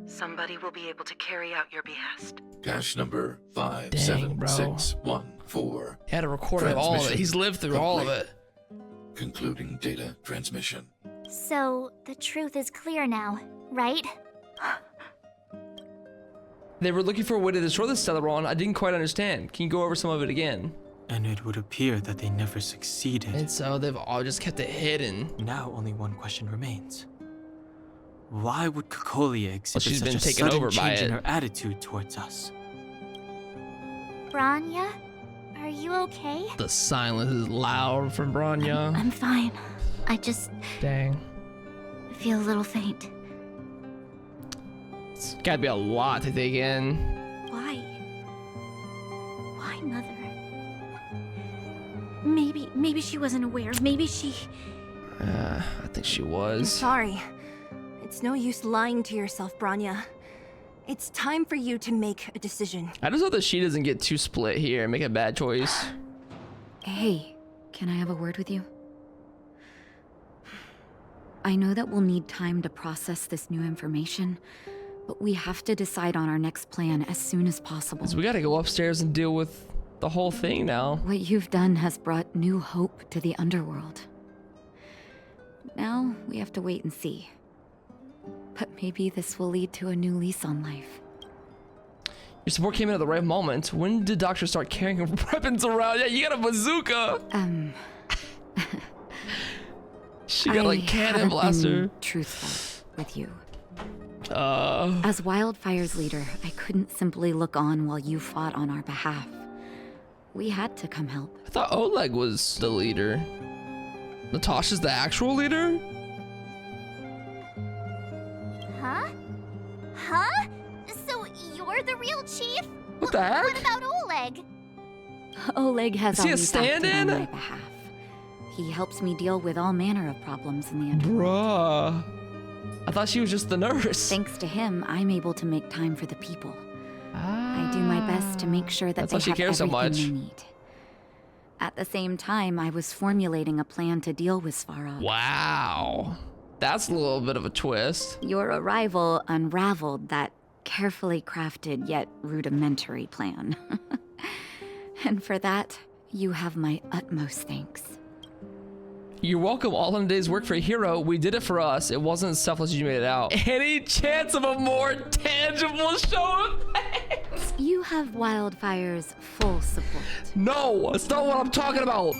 U: somebody will be able to carry out your behest.
L: Cache number 57614.
A: He had a recording of all of it. He's lived through all of it.
L: Concluding data transmission.
D: So, the truth is clear now, right?
A: They were looking for a way to destroy the Stellaron. I didn't quite understand. Can you go over some of it again?
C: And it would appear that they never succeeded.
A: And so they've all just kept it hidden.
C: Now only one question remains. Why would Kokolia exhibit
A: she's
C: such
A: been
C: a
A: taken
C: sudden
A: over by
C: change in
A: it.
C: her attitude towards us?
D: Branya, are you okay?
A: The silence is loud from Branya.
B: I'm fine. I just
A: Dang.
B: feel a little faint.
A: It's gotta be a lot to take in.
I: Why? Why, Mother? Maybe she wasn't aware. Maybe she...
A: I think she
H: I'm
A: was.
H: sorry. It's no use lying to yourself, Branya. It's time for you to make a decision.
A: I just hope that she doesn't get too split here and make a bad choice.
B: Hey, can I have a word with you? I know that we'll need time to process this new information, but we have to decide on our next plan as soon as possible.
A: So we gotta go upstairs and deal with the whole thing now.
B: What you've done has brought new hope to the underworld. Now we have to wait and see. But maybe this will lead to a new lease on life.
A: Your support came in at the right moment. When did Doctor start carrying weapons around? Yeah, you got a bazooka. She got like cannon blaster.
B: Truthful with you. As Wildfire's leader, I couldn't simply look on while you fought on our behalf. We had to come help.
A: I thought Oleg was the leader. Natasha's the actual leader?
D: Huh? Huh? So you're the real chief?
A: What the heck?
D: What about Oleg?
B: Oleg has
A: Is he a
B: always acted on
A: stand-in?
B: my behalf. He helps me deal with all manner of problems in the underworld.
A: Bruh. I thought she was just the nurse.
B: Thanks to him, I'm able to make time for the people. I do my best to make sure that
A: That's why
B: they
A: she
B: have
A: cares so
B: everything
A: much.
B: they need. At the same time, I was formulating a plan to deal with Svarog.
A: Wow. That's a little bit of a twist.
B: Your arrival unraveled that carefully crafted yet rudimentary plan. And for that, you have my utmost thanks.
A: You're welcome. All in a day's work for a hero. We did it for us. It wasn't as selfless as you made it out. Any chance of a more tangible show of thanks?
B: You have Wildfire's full support.
A: No, that's not what I'm talking about.